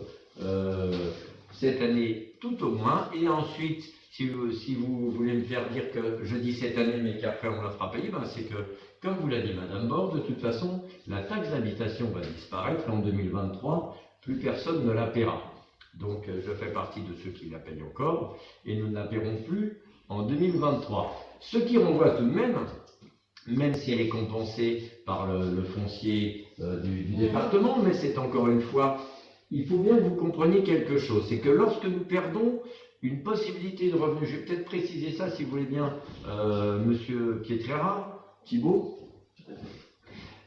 cette année tout au moins. Et ensuite, si vous voulez me faire dire que je dis cette année mais qu'après on la fera payer, ben c'est que, comme vous l'a dit Madame Bord, de toute façon, la taxe d'habitation va disparaître et en 2023, plus personne ne la paiera. Donc je fais partie de ceux qui la payent encore et nous ne la paierons plus en 2023. Ce qui renvoie tout de même si elle est compensée par le foncier du département, mais c'est encore une fois, il faut bien que vous compreniez quelque chose, c'est que lorsque nous perdons une possibilité de revenu, je vais peut-être préciser ça si vous voulez bien, monsieur Pietrera, Thibault,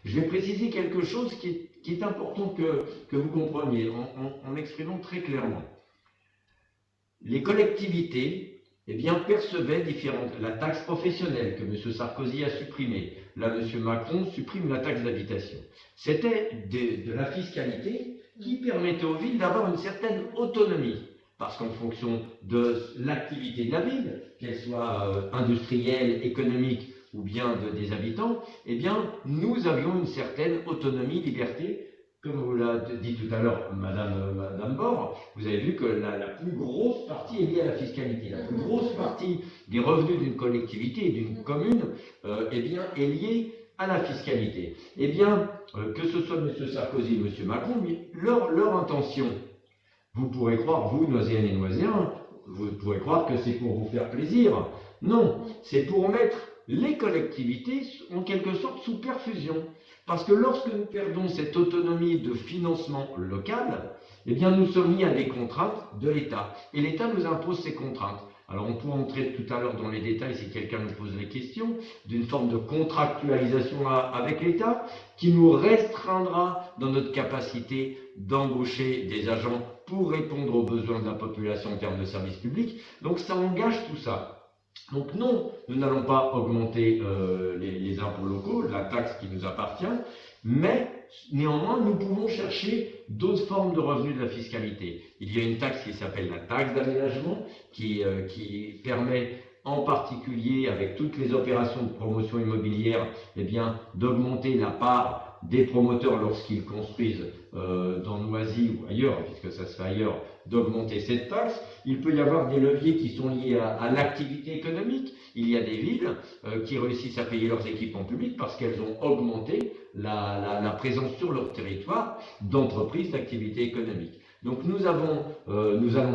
je vais préciser quelque chose qui est important que vous compreniez en exprimant très clairement. Les collectivités percevaient la taxe professionnelle que M. Sarkozy a supprimée. Là, M. Macron supprime la taxe d'habitation. C'était de la fiscalité qui permettait aux villes d'avoir une certaine autonomie. Parce qu'en fonction de l'activité de la ville, qu'elle soit industrielle, économique ou bien des habitants, nous avions une certaine autonomie, liberté. Comme vous l'avez dit tout à l'heure, Madame Bord, vous avez vu que la plus grosse partie est liée à la fiscalité. La plus grosse partie des revenus d'une collectivité, d'une commune, est liée à la fiscalité. Que ce soit M. Sarkozy ou M. Macron, leur intention, vous pourrez croire, vous, Noiséennes et Noiséens, vous pourrez croire que c'est pour vous faire plaisir. Non, c'est pour mettre les collectivités en quelque sorte sous perfusion. Parce que lorsque nous perdons cette autonomie de financement local, nous sommes mis à des contraintes de l'État. Et l'État nous impose ces contraintes. Alors on pourra entrer tout à l'heure dans les détails si quelqu'un nous pose les questions, d'une forme de contractualisation avec l'État qui nous restreindra dans notre capacité d'embaucher des agents pour répondre aux besoins de la population en termes de services publics. Donc ça engage tout ça. Donc non, nous n'allons pas augmenter les impôts locaux, la taxe qui nous appartient, mais néanmoins nous pouvons chercher d'autres formes de revenus de la fiscalité. Il y a une taxe qui s'appelle la taxe d'aménagement qui permet en particulier avec toutes les opérations de promotion immobilière d'augmenter la part des promoteurs lorsqu'ils construisent dans Noisy ou ailleurs, puisque ça se fait ailleurs, d'augmenter cette taxe. Il peut y avoir des leviers qui sont liés à l'activité économique. Il y a des villes qui réussissent à payer leurs équipements publics parce qu'elles ont augmenté la présence sur leur territoire d'entreprises d'activité économique. Donc nous allons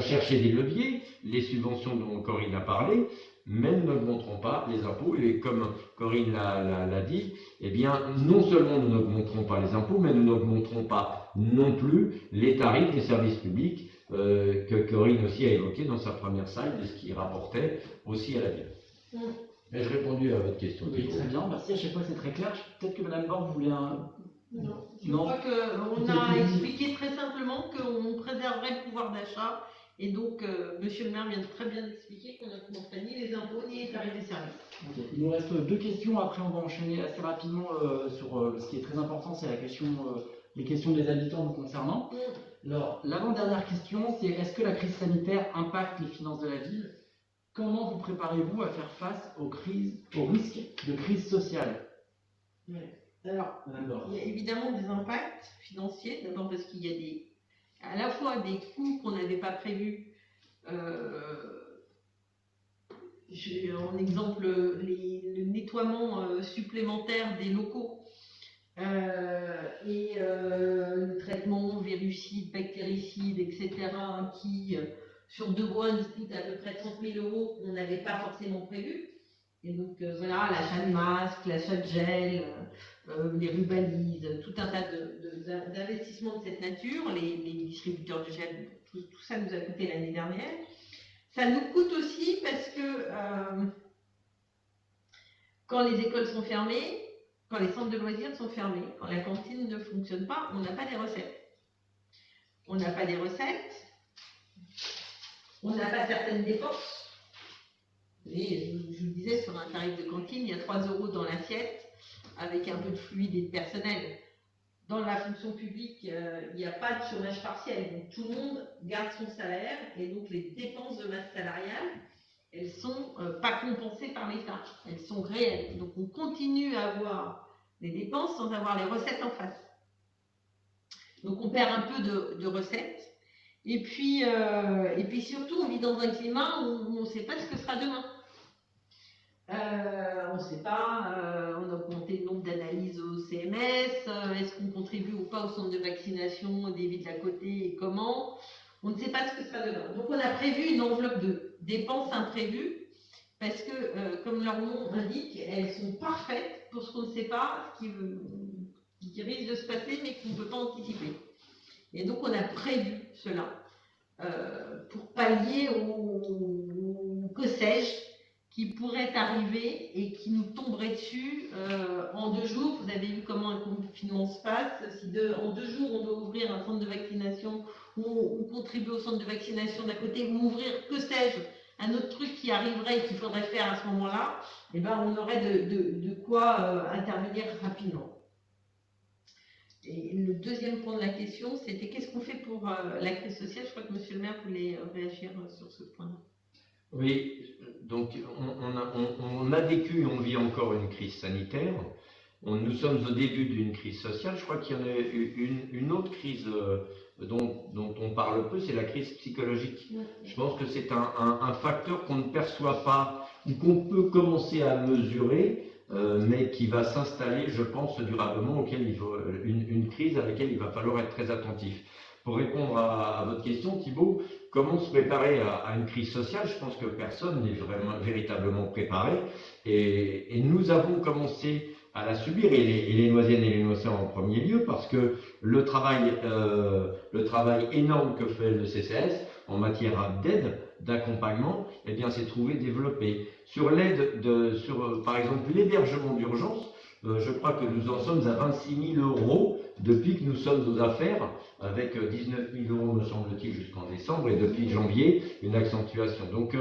chercher des leviers, les subventions dont Corinne a parlé, mais nous n'augmenterons pas les impôts. Et comme Corinne l'a dit, non seulement nous n'augmenterons pas les impôts, mais nous n'augmenterons pas non plus les tarifs des services publics que Corinne aussi a évoqué dans sa première slide, et ce qui rapportait aussi à la ville. Ai-je répondu à votre question? Oui, très bien, merci, à chaque fois c'est très clair. Peut-être que Madame Bord voulait un... Non, je crois qu'on a expliqué très simplement qu'on préserverait le pouvoir d'achat. Et donc, Monsieur le maire vient de très bien expliquer qu'on n'augmenterait ni les impôts ni les tarifs des services. Okay. Il nous reste deux questions, après on va enchaîner assez rapidement sur ce qui est très important, c'est les questions des habitants nous concernant. Alors, l'avant-dernière question, c'est est-ce que la crise sanitaire impacte les finances de la ville? Comment vous préparez-vous à faire face au risque de crise sociale? Alors, il y a évidemment des impacts financiers, d'abord parce qu'il y a à la fois des coûts qu'on n'avait pas prévus. En exemple, le nettoiement supplémentaire des locaux et le traitement virucide, bactéricide, etc., qui, sur 2 mois, nous coûte à peu près 30 000 €, on n'avait pas forcément prévu. Et donc, l'achat de masques, l'achat de gel, les rubalises, tout un tas d'investissements de cette nature, les distributeurs de gel, tout ça nous a coûté l'année dernière. Ça nous coûte aussi parce que quand les écoles sont fermées, quand les centres de loisirs sont fermés, quand la cantine ne fonctionne pas, on n'a pas des recettes. On n'a pas des recettes, on n'a pas certaines dépenses. Et je vous disais, sur un tarif de cantine, il y a 3 € dans l'assiette, avec un peu de fluide et de personnel. Dans la fonction publique, il n'y a pas de chômage partiel, donc tout le monde garde son salaire, et donc les dépenses de masse salariale elles sont pas compensées par l'État, elles sont réelles. Donc on continue à avoir des dépenses sans avoir les recettes en face. Donc on perd un peu de recettes. Et puis surtout, on vit dans un climat où on ne sait pas ce que sera demain. On ne sait pas, on a augmenté le nombre d'analyses au CMS, est-ce qu'on contribue ou pas au centre de vaccination des villes d'à côté et comment? On ne sait pas ce que sera demain. Donc on a prévu une enveloppe de dépenses imprévues parce que, comme leur nom indique, elles sont parfaites pour ce qu'on ne sait pas, ce qui risque de se passer mais qu'on ne peut pas anticiper. Et donc on a prévu cela pour pallier au que sais-je qui pourrait arriver et qui nous tomberait dessus en 2 jours. Vous avez vu comment un confinement se passe. Si en 2 jours on doit ouvrir un centre de vaccination ou contribuer au centre de vaccination d'à côté ou ouvrir, que sais-je, un autre truc qui arriverait et qu'il faudrait faire à ce moment-là, eh ben, on aurait de quoi intervenir rapidement. Et le deuxième point de la question, c'était qu'est-ce qu'on fait pour la crise sociale? Je crois que monsieur le maire voulait réagir sur ce point-là. Oui, donc on a vécu et on vit encore une crise sanitaire. Nous sommes au début d'une crise sociale. Je crois qu'il y en a une autre crise dont on parle peu, c'est la crise psychologique. Je pense que c'est un facteur qu'on ne perçoit pas ou qu'on peut commencer à mesurer, mais qui va s'installer, je pense, durablement, une crise à laquelle il va falloir être très attentif. Pour répondre à votre question, Thibault, comment se préparer à une crise sociale? Je pense que personne n'est véritablement préparé. Et nous avons commencé à la subir, et les Noisiennes et les Noisiens en premier lieu, parce que le travail énorme que fait le CCAS en matière d'aide, d'accompagnement, eh bien, s'est trouvé développé. Sur l'aide, par exemple, l'hébergement d'urgence, je crois que nous en sommes à 26 000 € depuis que nous sommes aux affaires, avec 19 000 €, me semble-t-il, jusqu'en décembre, et depuis janvier, une accentuation. Donc,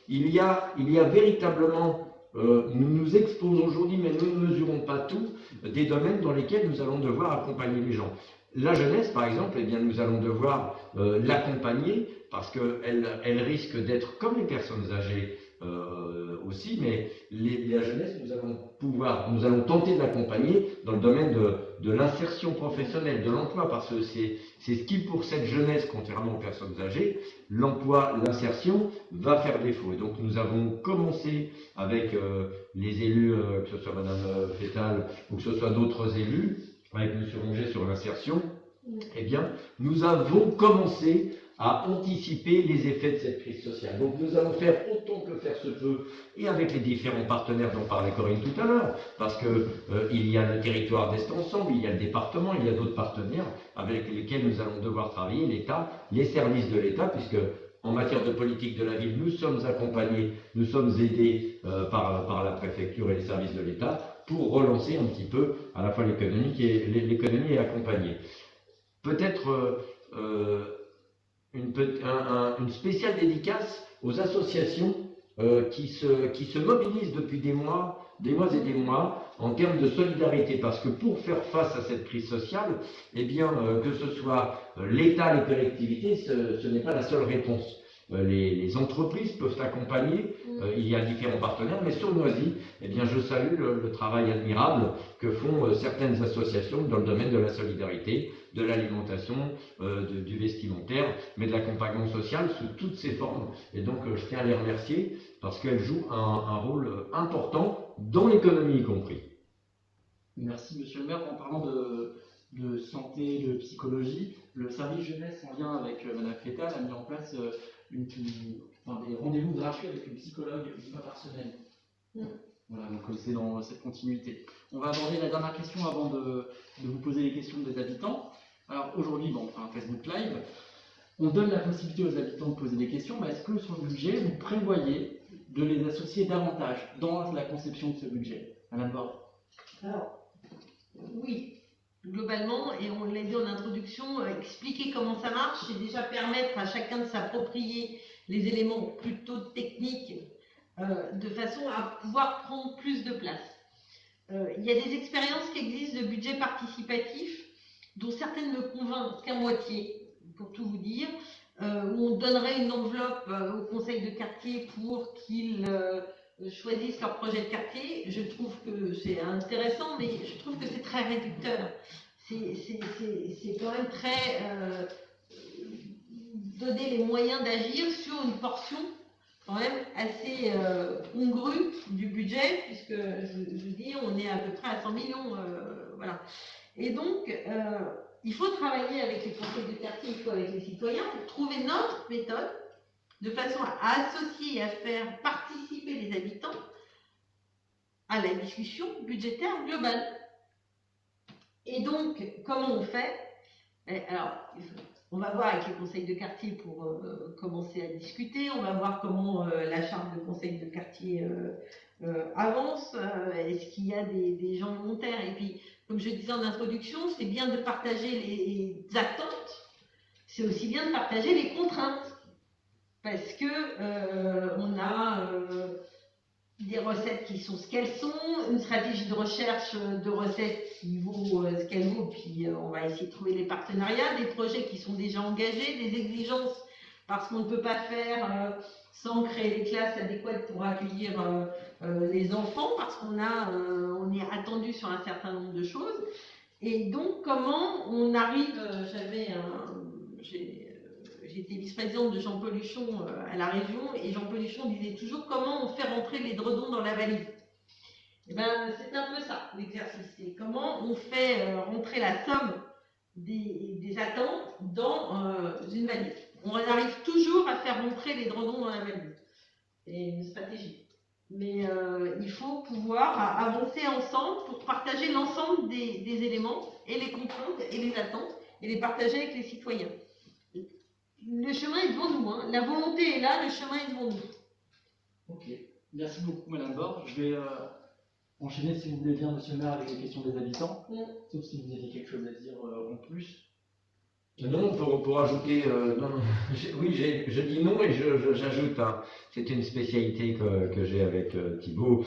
il y a véritablement, nous nous exposons aujourd'hui, mais nous ne mesurons pas tout, des domaines dans lesquels nous allons devoir accompagner les gens. La jeunesse, par exemple, eh bien, nous allons devoir l'accompagner, parce qu'elle risque d'être comme les personnes âgées, aussi, mais la jeunesse, nous allons tenter de l'accompagner dans le domaine de l'insertion professionnelle, de l'emploi, parce que c'est ce qui, pour cette jeunesse, contrairement aux personnes âgées, l'emploi, l'insertion va faire défaut. Et donc nous avons commencé avec les élus, que ce soit Madame Fétal ou que ce soit d'autres élus, avec M. Ronget sur l'insertion, eh bien, nous avons commencé à anticiper les effets de cette crise sociale. Donc nous allons faire autant que faire se peut, et avec les différents partenaires dont parlait Corinne tout à l'heure, parce que il y a le territoire d'Est Ensemble, il y a le département, il y a d'autres partenaires avec lesquels nous allons devoir travailler, l'État, les services de l'État, puisque en matière de politique de la ville, nous sommes accompagnés, nous sommes aidés par la préfecture et les services de l'État pour relancer un petit peu à la fois l'économie et accompagner. Peut-être une spéciale dédicace aux associations qui se mobilisent depuis des mois et des mois en termes de solidarité, parce que pour faire face à cette crise sociale, eh bien, que ce soit l'État, les collectivités, ce n'est pas la seule réponse. Les entreprises peuvent accompagner, il y a différents partenaires, mais sur Noisy, eh bien, je salue le travail admirable que font certaines associations dans le domaine de la solidarité, de l'alimentation, du vestimentaire, mais de l'accompagnement social sous toutes ses formes. Et donc, je tiens à les remercier parce qu'elles jouent un rôle important dans l'économie y compris. Merci, monsieur le maire. En parlant de santé, de psychologie, le service jeunesse en lien avec Madame Fétal a mis en place des rendez-vous gratuits avec une psychologue une fois par semaine. Voilà, donc c'est dans cette continuité. On va aborder la dernière question avant de vous poser les questions des habitants. Alors aujourd'hui, on fait un Facebook Live. On donne la possibilité aux habitants de poser des questions, mais est-ce que sur le budget, vous prévoyez de les associer davantage dans la conception de ce budget? Madame Borde. Alors, oui, globalement, et on l'a dit en introduction, expliquer comment ça marche et déjà permettre à chacun de s'approprier les éléments plutôt techniques de façon à pouvoir prendre plus de place. Il y a des expériences qui existent de budget participatif dont certaines me convainquent qu'à moitié, pour tout vous dire. où on donnerait une enveloppe au conseil de quartier pour qu'ils choisissent leur projet de quartier. Je trouve que c'est intéressant, mais je trouve que c'est très réducteur. C'est quand même très donner les moyens d'agir sur une portion quand même assez congrue du budget, puisque je dis on est à peu près à 100 millions, voilà. Et donc il faut travailler avec les conseils de quartier, il faut avec les citoyens pour trouver notre méthode de façon à associer et à faire participer les habitants à la discussion budgétaire globale. Et donc, comment on fait? Alors, on va voir avec les conseils de quartier pour commencer à discuter, on va voir comment la charte de conseil de quartier avance, est-ce qu'il y a des gens volontaires? Et puis, comme je disais en introduction, c'est bien de partager les attentes, c'est aussi bien de partager les contraintes. Parce que on a des recettes qui sont ce qu'elles sont, une stratégie de recherche de recettes qui vaut ce qu'elle vaut, puis on va essayer de trouver les partenariats, des projets qui sont déjà engagés, des exigences, parce qu'on ne peut pas faire sans créer les classes adéquates pour accueillir les enfants, parce qu'on on est attendu sur un certain nombre de choses. Et donc, comment on arrive, j'étais vice-présidente de Jean Peluchon à la région, et Jean Peluchon disait toujours comment on fait rentrer l'édredon dans la valise. Et ben, c'est un peu ça l'exercice, c'est comment on fait rentrer la somme des attentes dans une valise. On arrive toujours à faire rentrer l'édredon dans la valise. C'est une stratégie. Mais il faut pouvoir avancer ensemble pour partager l'ensemble des éléments et les contraintes et les attentes et les partager avec les citoyens. Le chemin est devant nous, hein. La volonté est là, le chemin est devant nous. Ok, merci beaucoup Madame Bord. Je vais enchaîner si vous voulez bien Monsieur le maire avec les questions des habitants, sauf si vous avez quelque chose à dire en plus. Non, pour ajouter, non, oui, je dis non et j'ajoute, hein, c'est une spécialité que j'ai avec Thibault.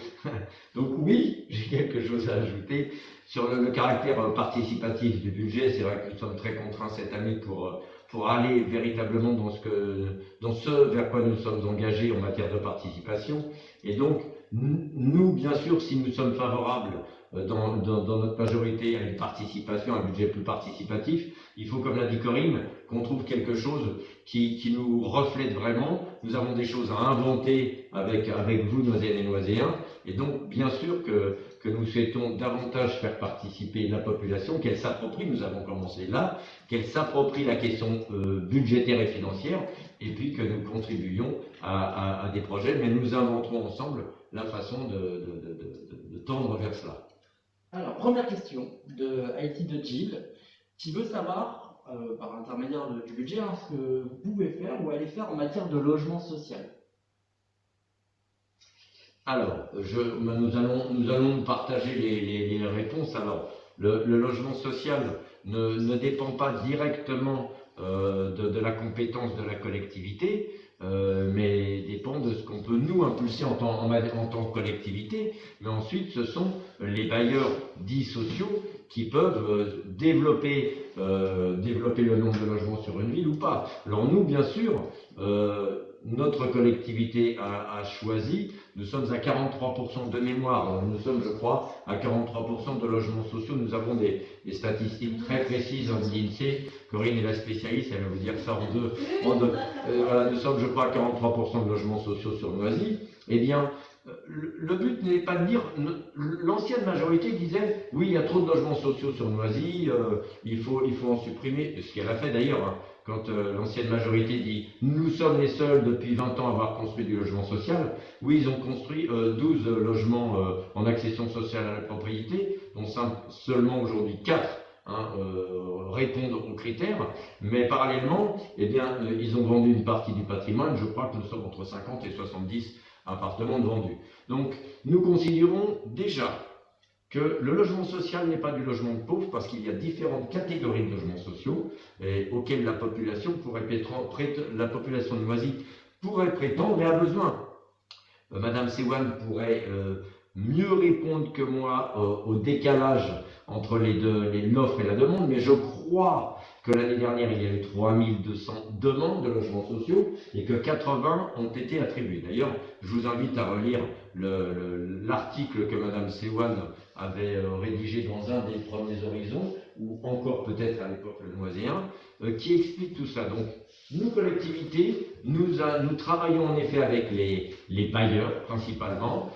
Donc oui, j'ai quelque chose à ajouter. Sur le caractère participatif du budget, c'est vrai que nous sommes très contraints cette année pour aller véritablement dans ce vers quoi nous sommes engagés en matière de participation. Et donc, nous, bien sûr, si nous sommes favorables dans notre majorité à une participation, à un budget plus participatif, il faut, comme l'a dit Corinne, qu'on trouve quelque chose qui nous reflète vraiment. Nous avons des choses à inventer avec vous, Noiséennes et Noiséens, et donc bien sûr que nous souhaitons davantage faire participer la population, qu'elle s'approprie, nous avons commencé là, qu'elle s'approprie la question budgétaire et financière, et puis que nous contribuions à des projets, mais nous inventerons ensemble la façon de tendre vers cela. Alors, première question de Haïti de Gilles, qui veut savoir, par l'intermédiaire du budget, hein, ce que vous pouvez faire ou allez faire en matière de logement social. Alors, nous allons partager les réponses. Alors, le logement social ne dépend pas directement de la compétence de la collectivité, mais dépend de ce qu'on peut nous impulser en tant que collectivité. Mais ensuite, ce sont les bailleurs dits sociaux qui peuvent développer le nombre de logements sur une ville ou pas. Alors nous, bien sûr, notre collectivité a choisi, nous sommes à 43% de mémoire, alors nous sommes, je crois, à 43% de logements sociaux. Nous avons des statistiques très précises de l'INSEE. Corinne est la spécialiste, elle va vous dire ça en deux. Voilà, nous sommes, je crois, à 43% de logements sociaux sur Noisy. Eh bien, le but n'est pas de dire, l'ancienne majorité disait, oui, il y a trop de logements sociaux sur Noisy, il faut en supprimer, ce qu'elle a fait d'ailleurs, hein, quand l'ancienne majorité dit, nous sommes les seuls depuis 20 ans à avoir construit du logement social. Oui, ils ont construit 12 logements en accession sociale à la propriété, dont seulement aujourd'hui 4 répondent aux critères, mais parallèlement, eh bien, ils ont vendu une partie du patrimoine. Je crois que nous sommes entre 50 et 70 appartements de vendus. Donc, nous considérons déjà que le logement social n'est pas du logement de pauvres parce qu'il y a différentes catégories de logements sociaux auxquels la population de Noisy pourrait prétendre et a besoin. Madame Sewan pourrait mieux répondre que moi au décalage entre l'offre et la demande, mais je croire que l'année dernière, il y a eu 3200 demandes de logements sociaux et que 80 ont été attribués. D'ailleurs, je vous invite à relire l'article que Mme Sewan avait rédigé dans un des premiers horizons, ou encore peut-être à l'époque le Noiséen, qui explique tout ça. Donc, nous, collectivités, nous travaillons en effet avec les bailleurs principalement,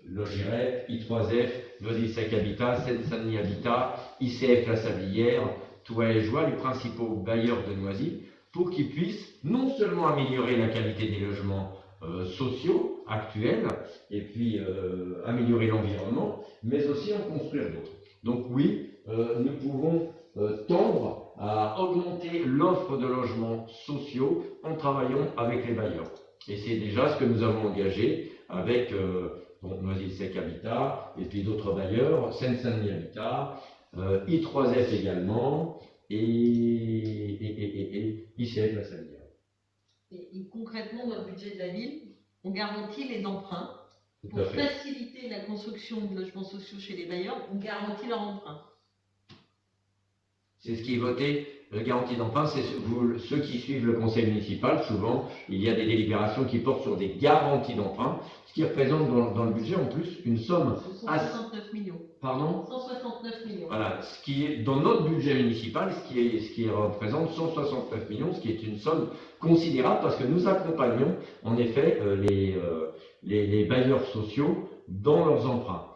Logirep, I3F, Noisy-le-Sec Habitat, Seine-Saint-Denis Habitat, ICF La Sablière, Toit et Joie, les principaux bailleurs de Noisy, pour qu'ils puissent non seulement améliorer la qualité des logements sociaux actuels, et puis améliorer l'environnement, mais aussi en construire d'autres. Donc oui, nous pouvons tendre à augmenter l'offre de logements sociaux en travaillant avec les bailleurs. Et c'est déjà ce que nous avons engagé avec Noisy-le-Sec Habitat, et puis d'autres bailleurs, Seine-Saint-Denis Habitat, I3F également, et ICF La Sablière. Et concrètement, dans le budget de la ville, on garantit les emprunts. Tout Pour à fait. faciliter la construction de logements sociaux chez les bailleurs, on garantit leur emprunt. C'est ce qui est voté, la garantie d'emprunt, c'est ceux qui suivent le conseil municipal, souvent, il y a des délibérations qui portent sur des garanties d'emprunt, ce qui représente dans le budget en plus une somme. 169 millions. Pardon ? 169 millions. Voilà, ce qui est dans notre budget municipal, ce qui représente 169 millions, ce qui est une somme considérable parce que nous accompagnons en effet les bailleurs sociaux dans leurs emprunts.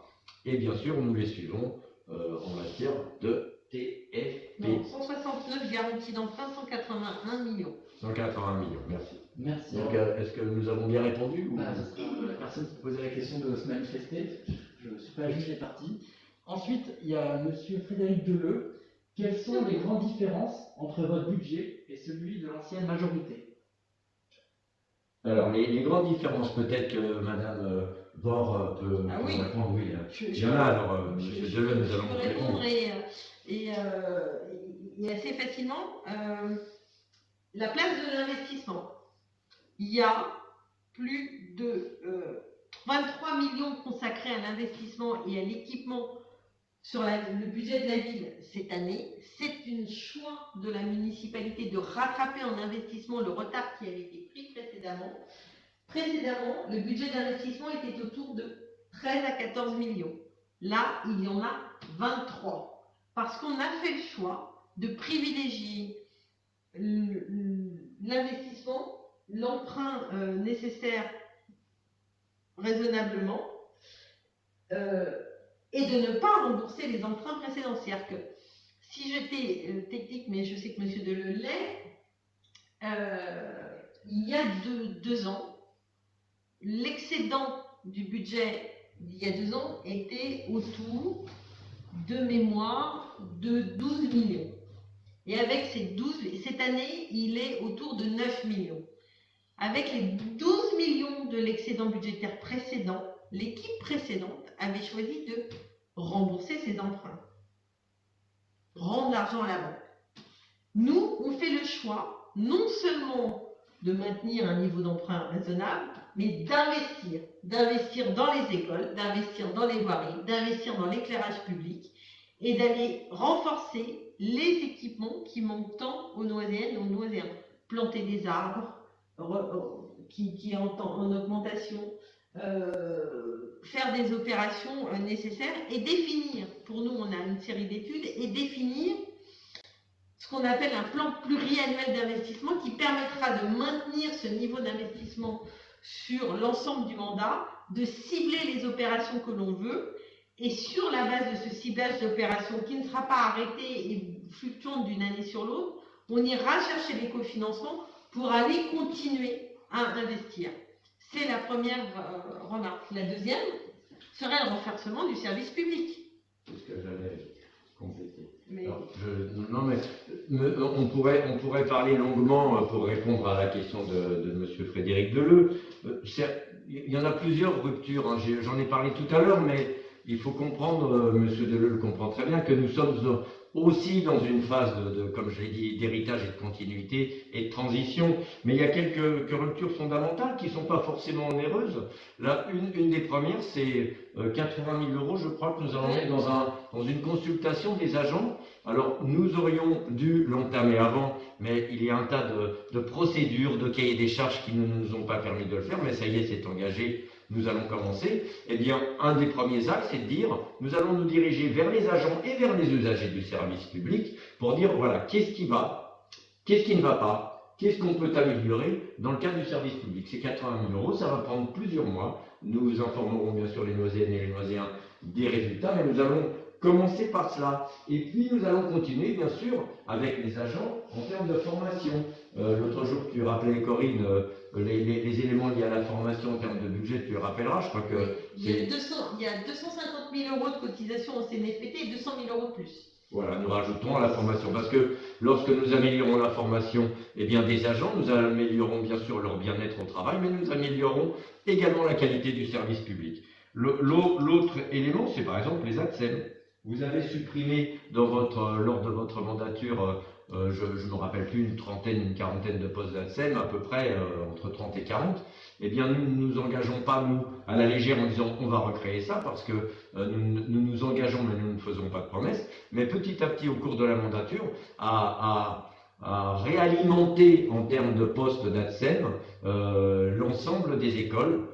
Et bien sûr, nous les suivons en matière de TFP. Non, 169 garanties d'emprunt, 181 millions. 180 millions, merci. Merci. Donc, est-ce que nous avons bien répondu ou... Ce sera la personne qui posait la question de se manifester. Je ne suis pas juge des partis. Ensuite, il y a M. Frédéric Deleu. Quelles sont les grandes différences entre votre budget et celui de l'ancienne majorité? Alors, les grandes différences, peut-être que Mme Bord peut répondre. Oui, il y en a, alors, M. Deleu, nous allons vous répondre. Et assez facilement. La place de l'investissement. Il y a plus de 23 millions consacrés à l'investissement et à l'équipement sur le budget de la ville cette année. C'est un choix de la municipalité de rattraper en investissement le retard qui avait été pris précédemment. Précédemment, le budget d'investissement était autour de 13 à 14 millions. Là, il y en a 23. Parce qu'on a fait le choix de privilégier l'investissement, l'emprunt nécessaire raisonnablement, et de ne pas rembourser les emprunts précédents. C'est-à-dire que si j'étais technique, mais je sais que M. Deleu l'est, il y a deux ans, l'excédent du budget d'il y a 2 ans était autour de mémoire de 12 millions. Et avec ces 12, cette année, il est autour de 9 millions. Avec les 12 millions de l'excédent budgétaire précédent, l'équipe précédente avait choisi de rembourser ses emprunts, rendre l'argent à la banque. Nous, on fait le choix non seulement de maintenir un niveau d'emprunt raisonnable, mais d'investir dans les écoles, d'investir dans les voiries, d'investir dans l'éclairage public et d'aller renforcer les équipements qui manquent tant aux Noiséennes et aux Noiséens. Planter des arbres qui est en augmentation, faire des opérations nécessaires et définir, pour nous on a une série d'études, et définir ce qu'on appelle un plan pluriannuel d'investissement qui permettra de maintenir ce niveau d'investissement sur l'ensemble du mandat, de cibler les opérations que l'on veut, et sur la base de ce ciblage d'opérations qui ne sera pas arrêté et fluctuant d'une année sur l'autre, on ira chercher les cofinancements pour aller continuer à investir. C'est la première remarque. La deuxième serait le renforcement du service public. C'est ce que j'allais compléter. Mais... Alors, on pourrait parler longuement pour répondre à la question de M. Frédéric Deleu. Il y en a plusieurs ruptures, hein. J'en ai parlé tout à l'heure, mais il faut comprendre, M. Deleu le comprend très bien, que nous sommes aussi dans une phase comme je l'ai dit, d'héritage et de continuité et de transition. Mais il y a quelques ruptures fondamentales qui ne sont pas forcément onéreuses. Là, une des premières, c'est 80 000 €, je crois, que nous allons mettre dans une consultation des agents Alors, nous aurions dû l'entamer avant, mais il y a un tas de procédures, de cahiers des charges qui ne nous ont pas permis de le faire, mais ça y est, c'est engagé, nous allons commencer. Eh bien, un des premiers axes, c'est de dire, nous allons nous diriger vers les agents et vers les usagers du service public pour dire, voilà, qu'est-ce qui va, qu'est-ce qui ne va pas, qu'est-ce qu'on peut améliorer dans le cadre du service public. C'est 80 000 €, ça va prendre plusieurs mois. Nous informerons bien sûr les Noiséennes et les Noiséens des résultats, mais nous allons commencer par cela. Et puis nous allons continuer, bien sûr, avec les agents en termes de formation. L'autre jour, tu rappelais, Corinne, les éléments liés à la formation en termes de budget, tu le rappelleras, je crois que... Il y a 250 000 € de cotisation au CNFPT et 200 000 € de plus. Voilà, nous rajoutons à la formation, parce que lorsque nous améliorons la formation des agents, nous améliorons bien sûr leur bien-être au travail, mais nous améliorons également la qualité du service public. L'autre élément, c'est par exemple les ATSEM. Vous avez supprimé lors de votre mandature, je ne me rappelle plus, une quarantaine de postes d'ATSEM, à peu près entre 30 et 40. Eh bien, nous ne nous engageons pas, nous, à la légère en disant on va recréer ça, parce que nous nous engageons, mais nous ne faisons pas de promesses. Mais petit à petit, au cours de la mandature, à réalimenter en termes de postes d'ATSEM l'ensemble des écoles,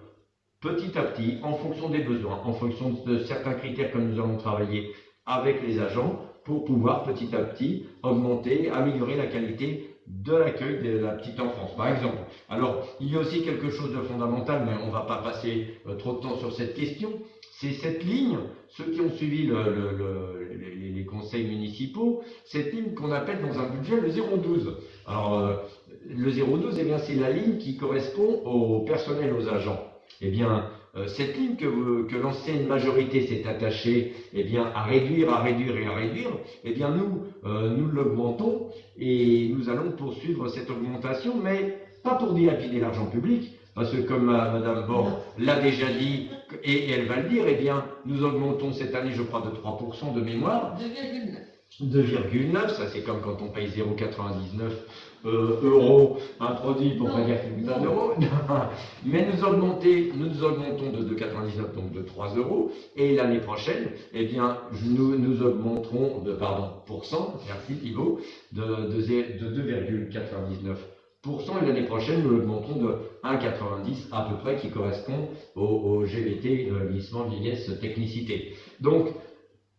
petit à petit, en fonction des besoins, en fonction de certains critères que nous allons travailler avec les agents, pour pouvoir petit à petit augmenter, améliorer la qualité de l'accueil de la petite enfance, par exemple. Alors, il y a aussi quelque chose de fondamental, mais on ne va pas passer trop de temps sur cette question, c'est cette ligne, ceux qui ont suivi les conseils municipaux, cette ligne qu'on appelle dans un budget le 012. Alors, le 012, eh bien, c'est la ligne qui correspond au personnel, aux agents. Eh bien, cette ligne que l'ancienne majorité s'est attachée à réduire, eh bien nous l'augmentons et nous allons poursuivre cette augmentation, mais pas pour dilapider l'argent public, parce que comme Madame Borg l'a déjà dit, et elle va le dire, eh bien nous augmentons cette année, je crois, de 3% de mémoire. 2,9, ça c'est comme quand on paye 0,99 € un produit pour pas dire qu'il coûte 1 euro. Mais nous augmentons de 2,99, donc de 3 €. Et l'année prochaine, eh bien, nous augmenterons de, merci Thibault, de 2,99%. Et l'année prochaine, nous l'augmenterons de 1,90 à peu près, qui correspond au GVT, glissement, vieillesse, technicité. Donc,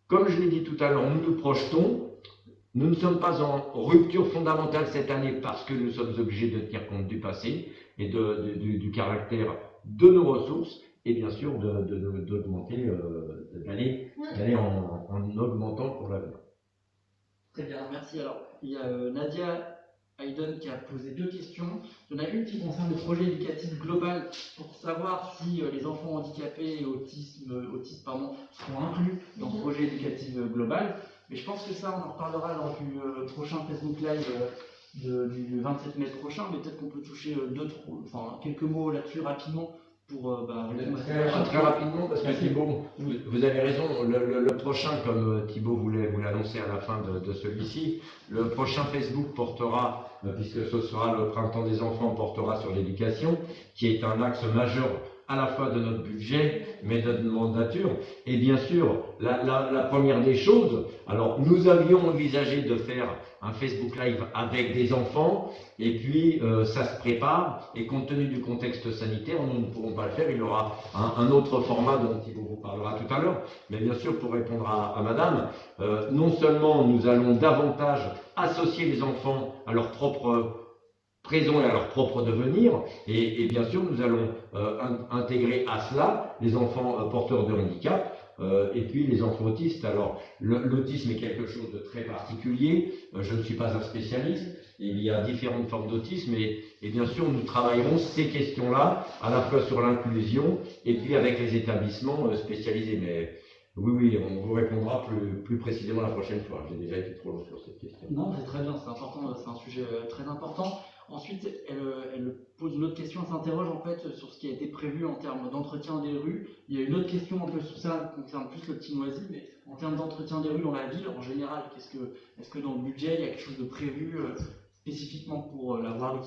comme je l'ai dit tout à l'heure, nous nous projetons. Nous ne sommes pas en rupture fondamentale cette année parce que nous sommes obligés de tenir compte du passé et du caractère de nos ressources et bien sûr d'augmenter, d'aller en augmentant pour l'avenir. Très bien, merci. Alors, il y a Nadia Hayden qui a posé 2 questions. Il y en a une qui concerne le projet éducatif global pour savoir si les enfants handicapés et autistes seront inclus dans ce projet éducatif global. Mais je pense que ça, on en reparlera lors du prochain Facebook Live du 27 mai prochain. Mais peut-être qu'on peut toucher quelques mots là-dessus rapidement pour très rapidement, parce que Thibault, vous avez raison, le prochain, comme Thibault voulait vous l'annoncer à la fin de celui-ci, le prochain Facebook portera, puisque ce sera le printemps des enfants, portera sur l'éducation, qui est un axe majeur à la fois de notre budget, mais de notre mandature. Et bien sûr, la première des choses, alors nous avions envisagé de faire un Facebook Live avec des enfants, et puis ça se prépare, et compte tenu du contexte sanitaire, nous ne pourrons pas le faire, il y aura un autre format dont il vous parlera tout à l'heure, mais bien sûr, pour répondre à Madame, non seulement nous allons davantage associer les enfants à leur propre présent et à leur propre devenir, et bien sûr nous allons intégrer à cela les enfants porteurs de handicap, et puis les enfants autistes. Alors l'autisme est quelque chose de très particulier, je ne suis pas un spécialiste, il y a différentes formes d'autisme, et bien sûr nous travaillerons ces questions-là, à la fois sur l'inclusion, et puis avec les établissements spécialisés. Mais oui, on vous répondra plus précisément la prochaine fois. J'ai déjà été trop long sur cette question. Non, c'est très bien, c'est important, c'est un sujet très important. Ensuite, elle pose une autre question, elle s'interroge en fait sur ce qui a été prévu en termes d'entretien des rues. Il y a une autre question un peu sur ça, qui concerne plus le petit Noisy, mais en termes d'entretien des rues dans la ville, en général, est-ce que dans le budget, il y a quelque chose de prévu spécifiquement pour la voirie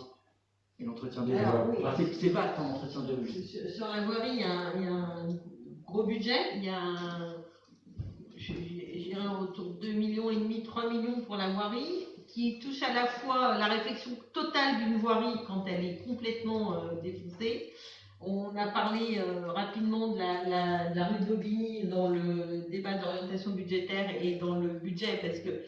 et l'entretien des rues? Oui. Enfin, c'est vaste en entretien des rues. Sur la voirie, il y a un gros budget, j'ai dirais autour de 2,5 millions, 3 millions pour la voirie, qui touche à la fois la réfection totale d'une voirie quand elle est complètement défoncée. On a parlé rapidement de la rue de Bobigny dans le débat d'orientation budgétaire et dans le budget, parce que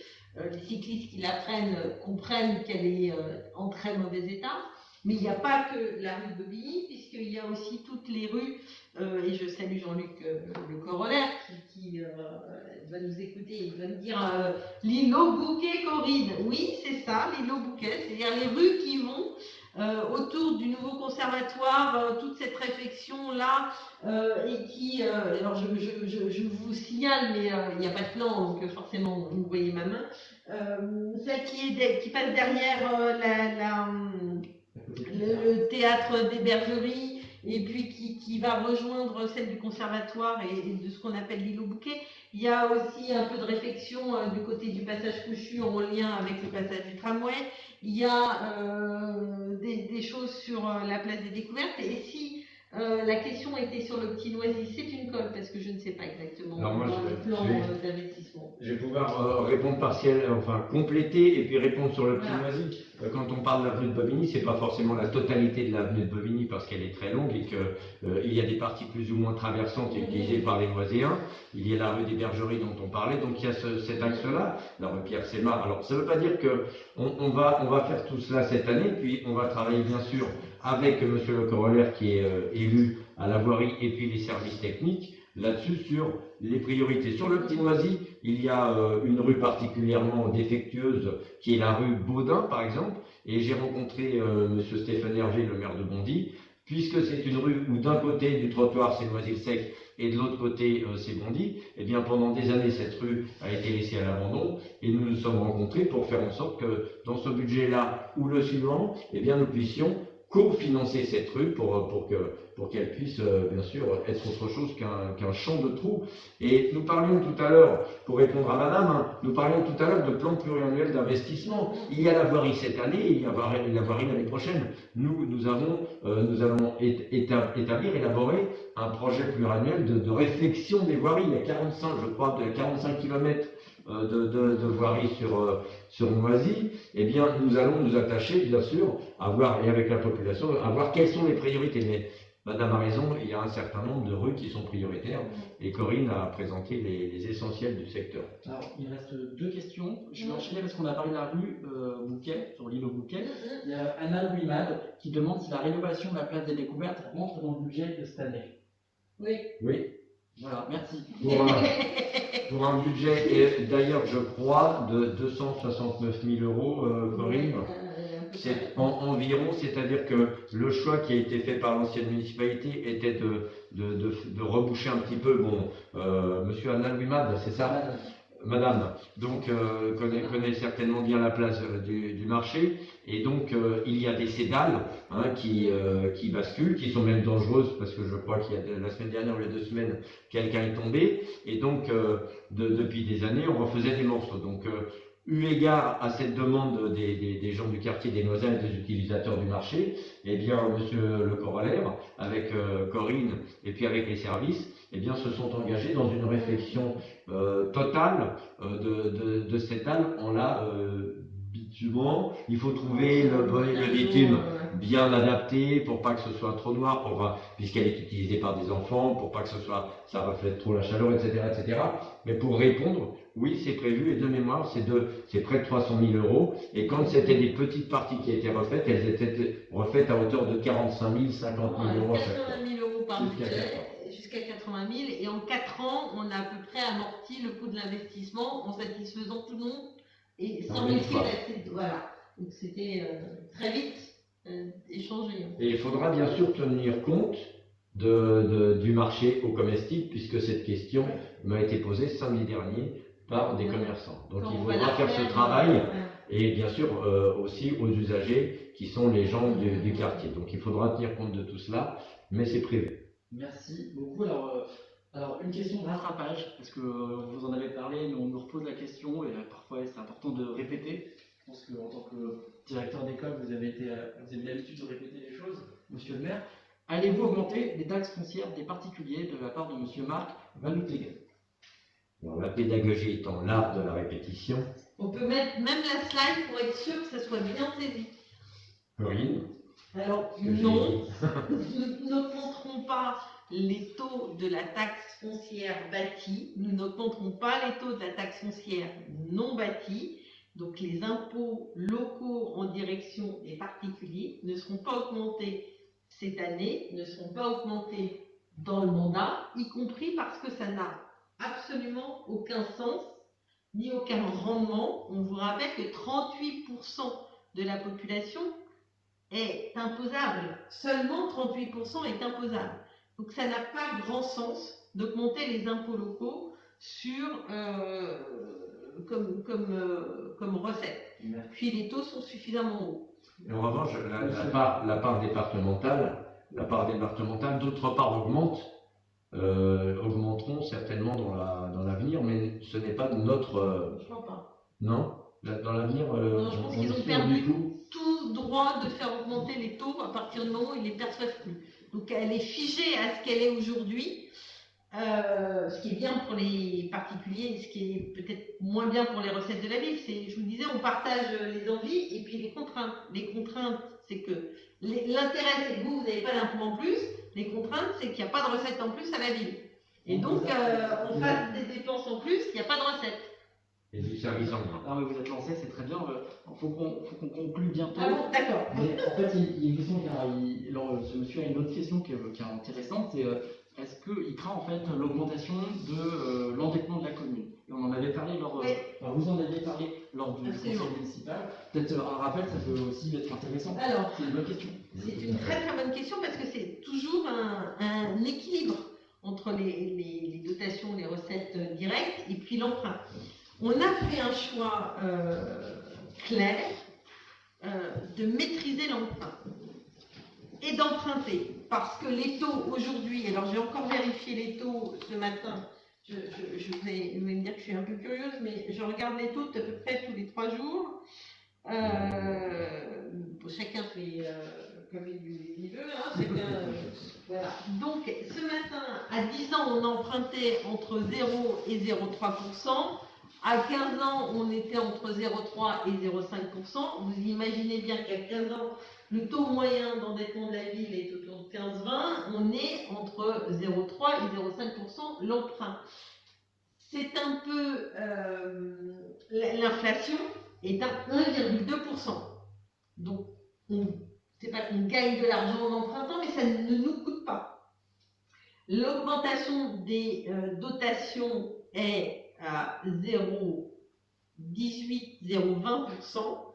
les cyclistes qui la prennent comprennent qu'elle est en très mauvais état. Mais il n'y a pas que la rue de Bobigny, puisqu'il y a aussi toutes les rues, et je salue Jean-Luc Le Corollaire qui va nous écouter, il va nous dire l'îlot Bouquet Corinne. Oui, c'est ça, l'îlot Bouquet, c'est-à-dire les rues qui vont autour du nouveau conservatoire, toute cette réflexion-là, et qui, alors je vous signale, mais il n'y a pas de plan, donc forcément vous voyez ma main, celle qui passe derrière le théâtre des Bergeries, et puis qui va rejoindre celle du conservatoire et de ce qu'on appelle l'îlot Bouquet. Il y a aussi un peu de réflexion du côté du passage Couchu en lien avec le passage du tramway. Il y a des choses sur la place des découvertes. Et si la question était sur le petit Noisy, c'est une colle parce que je ne sais pas exactement le plan d'investissement. Je vais pouvoir répondre enfin compléter et puis répondre sur le petit Noisy. Quand on parle de l'avenue de Bobigny, c'est pas forcément la totalité de l'avenue de Bobigny parce qu'elle est très longue et qu'il y a des parties plus ou moins traversantes utilisées par les Noiséens. Il y a la rue des Bergeries dont on parlait, donc il y a cet axe-là, la rue Pierre-Sémar. Alors ça ne veut pas dire qu'on va faire tout cela cette année, puis on va travailler bien sûr avec Monsieur Le Corollaire qui est élu à la voirie et puis les services techniques là-dessus sur les priorités. Sur le Petit Noisy, il y a une rue particulièrement défectueuse qui est la rue Baudin par exemple, et j'ai rencontré Monsieur Stéphane Hervé, le maire de Bondy, puisque c'est une rue où d'un côté du trottoir c'est Noisy-le-Sec et de l'autre côté c'est Bondy, et bien pendant des années cette rue a été laissée à l'abandon et nous nous sommes rencontrés pour faire en sorte que dans ce budget-là ou le suivant, eh bien nous puissions co-financer cette rue pour qu'elle puisse bien sûr être autre chose qu'un champ de trous. Et nous parlions tout à l'heure, pour répondre à madame, nous parlions tout à l'heure de plan pluriannuel d'investissement. Il y a la voirie cette année, il y a la voirie l'année prochaine. Nous allons élaborer un projet pluriannuel de réflexion des voiries. Il y a 45 km de voirie sur Noisy, eh bien, nous allons nous attacher, bien sûr, à voir, et avec la population, à voir quelles sont les priorités. Mais madame a raison, il y a un certain nombre de rues qui sont prioritaires, et Corinne a présenté les essentiels du secteur. Alors, il reste 2 questions. Je vais enchaîner parce qu'on a parlé de la rue Bouquet, sur l'îlot Bouquet. Il y a Anna Louimad qui demande si la rénovation de la place des découvertes rentre dans le budget de cette année. Oui. Oui. Voilà, merci. Pour un budget, et d'ailleurs je crois, de 269 000 euros, Corinne, c'est environ, c'est-à-dire que le choix qui a été fait par l'ancienne municipalité était de reboucher un petit peu, monsieur Anna Louimad, c'est ça ? Madame, donc connaît certainement bien la place du marché, et donc il y a des cédales qui basculent, qui sont même dangereuses, parce que je crois qu'il y a la semaine dernière ou il y a 2 semaines, quelqu'un est tombé, et donc depuis des années, on refaisait des morceaux. Donc eu égard à cette demande des gens du quartier des Noisins et des utilisateurs du marché, eh bien Monsieur Le Corollaire, avec Corinne et puis avec les services, eh bien, se sont engagés dans une réflexion totale de cette dalle en la bitumant. Il faut trouver le bitume bien adapté pour pas que ce soit trop noir, puisqu'elle est utilisée par des enfants, pour pas que ça reflète trop la chaleur, etc., etc. Mais pour répondre, oui, c'est prévu, et de mémoire, c'est près de 300 000 euros. Et quand c'était des petites parties qui étaient refaites, elles étaient refaites à hauteur de 45 000, 50 000 euros à chaque fois. 80 000 euros par budget, jusqu'à 80 000. Et en 4 ans, on a à peu près amorti le coût de l'investissement en satisfaisant tout le monde et sans risquer d'accès. Voilà. Donc c'était très vite échangé. Et il faudra bien sûr tenir compte du marché au comestible, puisque cette question m'a été posée samedi dernier par des commerçants. Donc il faudra faire ce travail, et bien sûr aussi aux usagers qui sont les gens du quartier. Donc il faudra tenir compte de tout cela, mais c'est prévu. Merci beaucoup. Alors une question de rattrapage, parce que vous en avez parlé, mais on nous repose la question, et parfois c'est important de répéter. Je pense qu'en tant que directeur d'école, vous avez l'habitude de répéter les choses, monsieur le maire. Allez-vous augmenter les taxes foncières des particuliers de la part de monsieur Marc Van Oettingen ? Alors, la pédagogie étant l'art de la répétition. On peut mettre même la slide pour être sûr que ça soit bien saisi. Corinne. Alors, non, nous n'augmenterons pas les taux de la taxe foncière bâtie, nous n'augmenterons pas les taux de la taxe foncière non bâtie, donc les impôts locaux en direction des particuliers ne seront pas augmentés cette année, ne seront pas augmentés dans le mandat, y compris parce que ça n'a absolument aucun sens, ni aucun rendement. On vous rappelle que 38% de la population est imposable. Seulement 38% est imposable. Donc ça n'a pas grand sens d'augmenter les impôts locaux sur, comme recette. Puis les taux sont suffisamment hauts. Et en revanche, la part départementale, d'autre part, augmenteront certainement dans l'avenir, mais ce n'est pas notre... Je crois pas. Non. Dans l'avenir, non, je pense qu'ils ont perdu tout droit de faire augmenter les taux à partir du moment où ils ne les perçoivent plus. Donc elle est figée à ce qu'elle est aujourd'hui, ce qui est bien pour les particuliers et ce qui est peut-être moins bien pour les recettes de la ville. Je vous disais, on partage les envies et puis les contraintes. Les contraintes, c'est que l'intérêt, c'est que vous n'avez pas d'impôt en plus. Les contraintes, c'est qu'il n'y a pas de recettes en plus à la ville. Et donc, on fasse des dépenses en plus, il n'y a pas de recettes. Et du service en Non, mais vous êtes lancé, c'est très bien. Faut qu'on conclue bientôt. Ah bon, d'accord. Mais en fait, il y a une question ce monsieur a une autre question qui est intéressante, c'est est-ce qu'il craint en fait l'augmentation de l'endettement de la commune? Et on en avait parlé vous en aviez parlé lors du conseil municipal. Peut-être un rappel, ça peut aussi être intéressant. Alors, c'est une bonne question. C'est une très très bonne question parce que c'est toujours un équilibre entre les dotations, les recettes directes et puis l'emprunt. On a fait un choix clair de maîtriser l'emprunt et d'emprunter parce que les taux aujourd'hui, alors j'ai encore vérifié les taux ce matin, vous vais me dire que je suis un peu curieuse, mais je regarde les taux à peu près tous les 3 jours. Chacun fait comme il veut, hein, chacun, voilà. Donc ce matin, à 10 ans, on empruntait entre 0 et 0,3%. À 15 ans, on était entre 0,3 et 0,5%. Vous imaginez bien qu'à 15 ans, le taux moyen d'endettement de la ville est autour de 15-20. On est entre 0,3 et 0,5% l'emprunt. C'est un peu... l'inflation est à 1,2%. Donc, c'est pas qu'on gagne de l'argent en empruntant, mais ça ne nous coûte pas. L'augmentation des dotations est à 0,18-0,20%.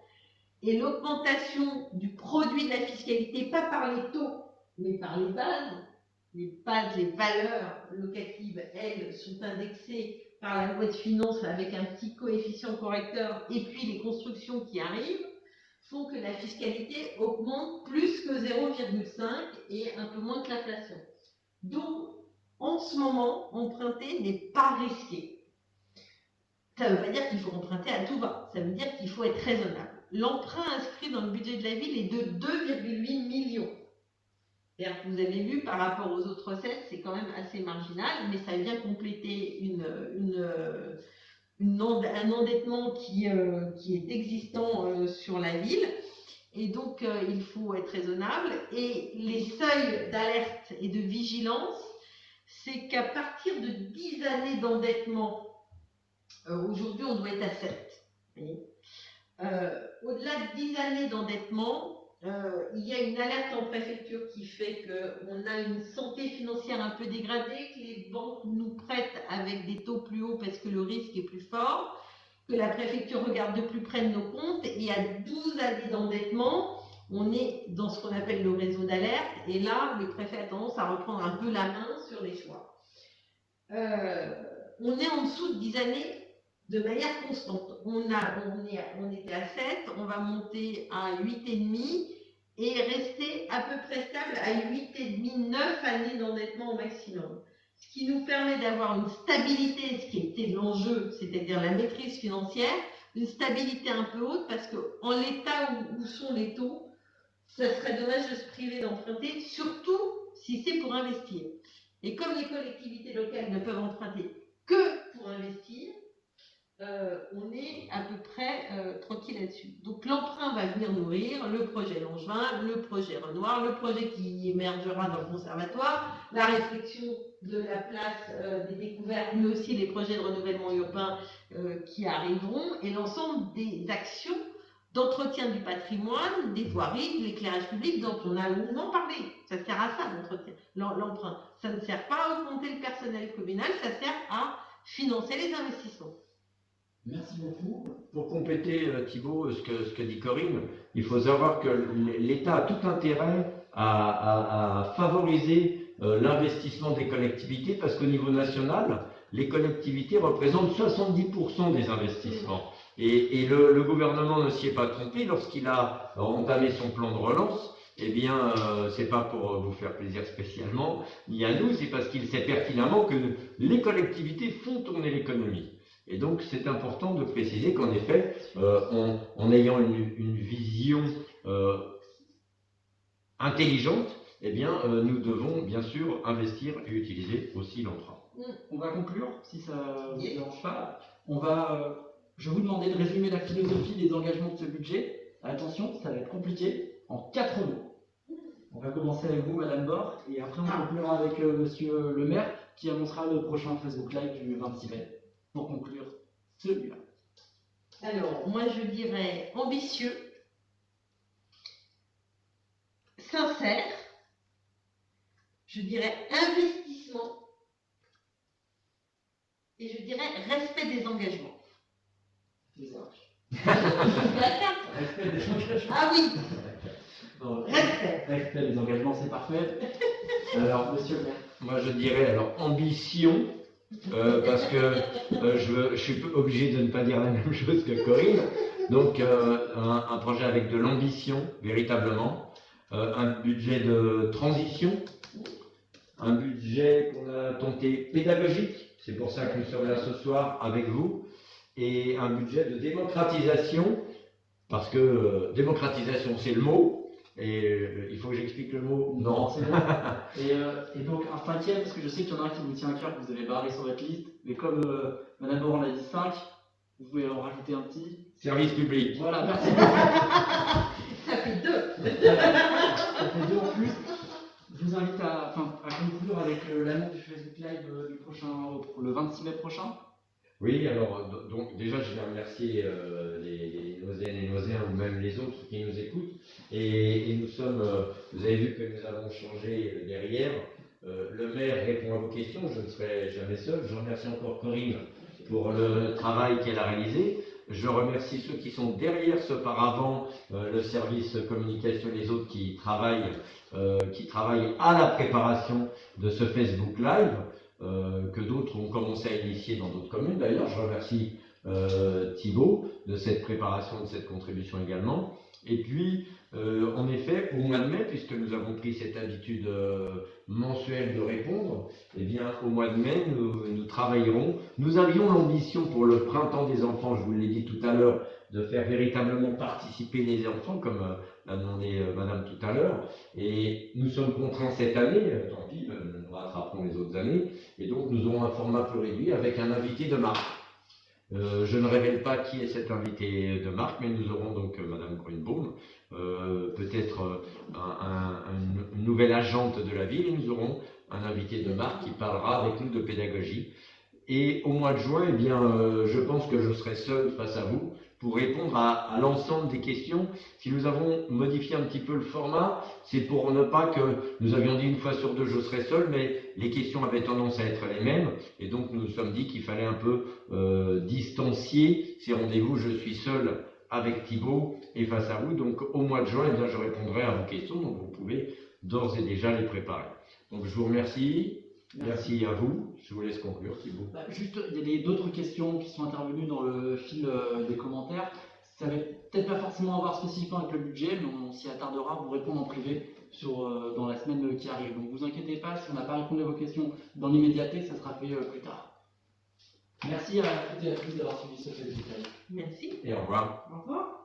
Et l'augmentation du produit de la fiscalité, pas par les taux, mais par les bases, les valeurs locatives, elles, sont indexées par la loi de finances avec un petit coefficient correcteur, et puis les constructions qui arrivent, font que la fiscalité augmente plus que 0,5 et un peu moins que l'inflation. Donc, en ce moment, emprunter n'est pas risqué. Ça ne veut pas dire qu'il faut emprunter à tout va, ça veut dire qu'il faut être raisonnable. L'emprunt inscrit dans le budget de la ville est de 2,8 millions. C'est-à-dire que vous avez vu, par rapport aux autres recettes, c'est quand même assez marginal, mais ça vient compléter un endettement qui est existant sur la ville. Et donc, il faut être raisonnable. Et les seuils d'alerte et de vigilance, c'est qu'à partir de 10 années d'endettement, aujourd'hui, on doit être à 7. Au-delà de 10 années d'endettement, il y a une alerte en préfecture qui fait qu'on a une santé financière un peu dégradée, que les banques nous prêtent avec des taux plus hauts parce que le risque est plus fort, que la préfecture regarde de plus près de nos comptes, et à 12 années d'endettement, on est dans ce qu'on appelle le réseau d'alerte, et là, le préfet a tendance à reprendre un peu la main sur les choix. On est en dessous de 10 années de manière constante. On était à 7, on va monter à 8,5 et rester à peu près stable à 8,5, 9 années d'endettement au maximum. Ce qui nous permet d'avoir une stabilité, ce qui était l'enjeu, c'est-à-dire la maîtrise financière, une stabilité un peu haute, parce qu'en l'état où sont les taux, ça serait dommage de se priver d'emprunter, surtout si c'est pour investir. Et comme les collectivités locales ne peuvent emprunter que pour investir, on est à peu près tranquille là-dessus. Donc l'emprunt va venir nourrir le projet Langevin, le projet Renoir, le projet qui émergera dans le conservatoire, la réflexion de la place des découvertes, mais aussi les projets de renouvellement urbain qui arriveront, et l'ensemble des actions d'entretien du patrimoine, des voiries, de l'éclairage public dont on a longuement parlé. Ça sert à ça, l'emprunt. Ça ne sert pas à augmenter le personnel communal, ça sert à financer les investissements. Merci beaucoup. Pour compléter, Thibault, ce que dit Corinne, il faut savoir que l'État a tout intérêt à favoriser l'investissement des collectivités parce qu'au niveau national, les collectivités représentent 70% des investissements. Et le gouvernement ne s'y est pas trompé lorsqu'il a entamé son plan de relance. Eh bien, c'est pas pour vous faire plaisir spécialement, ni à nous, c'est parce qu'il sait pertinemment que les collectivités font tourner l'économie. Et donc, c'est important de préciser qu'en effet, en ayant une vision intelligente, eh bien, nous devons bien sûr investir et utiliser aussi l'emprunt. On va conclure, si ça ne vous dérange pas. Je vais vous demander de résumer la philosophie des engagements de ce budget. Attention, ça va être compliqué, en 4 mots. On va commencer avec vous, Madame Bord, et après on conclura avec Monsieur le maire, qui annoncera le prochain Facebook Live du 26 mai, pour conclure celui-là. Alors, moi je dirais ambitieux, sincère, je dirais investissement, et je dirais respect des engagements. C'est ça. Respect des engagements. Ah oui. Non, respect. Respect des engagements, c'est parfait. Alors, Monsieur le maire. Moi, je dirais alors ambition, parce que je suis obligé de ne pas dire la même chose que Corinne. Donc, un projet avec de l'ambition, véritablement, un budget de transition, un budget qu'on a tenté pédagogique, c'est pour ça que nous sommes là ce soir avec vous, et un budget de démocratisation, parce que démocratisation c'est le mot, et il faut que j'explique le mot. Non, c'est bon. Et donc un cinquième, parce que je sais qu'il y en a un qui vous tient à cœur, que vous avez barré sur votre liste, mais comme Madame Boran l'a dit 5, vous pouvez en rajouter un petit. Service public. Voilà, merci beaucoup. Ça fait 2. Ça fait 2 en plus. Je vous invite à conclure avec l'annonce du Facebook Live le 26 mai prochain. Oui, alors donc déjà je vais remercier les Noséennes et Noséens ou même les autres qui nous écoutent. Et nous sommes, vous avez vu que nous avons changé derrière. Le maire répond à vos questions, je ne serai jamais seul. Je remercie encore Corinne pour le travail qu'elle a réalisé. Je remercie ceux qui sont derrière ce paravent, le service communication et les autres qui travaillent à la préparation de ce Facebook Live. Que d'autres ont commencé à initier dans d'autres communes. D'ailleurs, je remercie Thibault de cette préparation, de cette contribution également. Et puis, en effet, au mois de mai, puisque nous avons pris cette habitude mensuelle de répondre, eh bien, au mois de mai, nous travaillerons. Nous avions l'ambition pour le printemps des enfants, je vous l'ai dit tout à l'heure, de faire véritablement participer les enfants, comme l'a demandé Madame tout à l'heure. Et nous sommes contraints cette année, tant pis, nous rattraperons les autres années, et donc nous aurons un format plus réduit avec un invité de marque. Je ne révèle pas qui est cet invité de marque, mais nous aurons donc Madame Grunbaum, peut-être une nouvelle agente de la ville, et nous aurons un invité de marque qui parlera avec nous de pédagogie. Et au mois de juin, eh bien, je pense que je serai seul face à vous pour répondre à l'ensemble des questions. Si nous avons modifié un petit peu le format, c'est pour ne pas que nous avions dit une fois sur deux je serai seul, mais les questions avaient tendance à être les mêmes, et donc nous nous sommes dit qu'il fallait un peu distancier ces rendez-vous. Je suis seul avec Thibault et face à vous, donc au mois de juin, eh bien, je répondrai à vos questions, donc vous pouvez d'ores et déjà les préparer. Donc je vous remercie. Merci à vous. Je vous laisse conclure, Thibault. Juste, il y a d'autres questions qui sont intervenues dans le fil des commentaires. Ça va peut-être pas forcément avoir spécifiquement avec le budget, mais on s'y attardera pour répondre en privé dans la semaine qui arrive. Donc vous inquiétez pas, si on n'a pas répondu à vos questions dans l'immédiateté, ça sera fait plus tard. Merci à toutes et à tous d'avoir suivi ce Facebook. Merci. Et au revoir. Au revoir.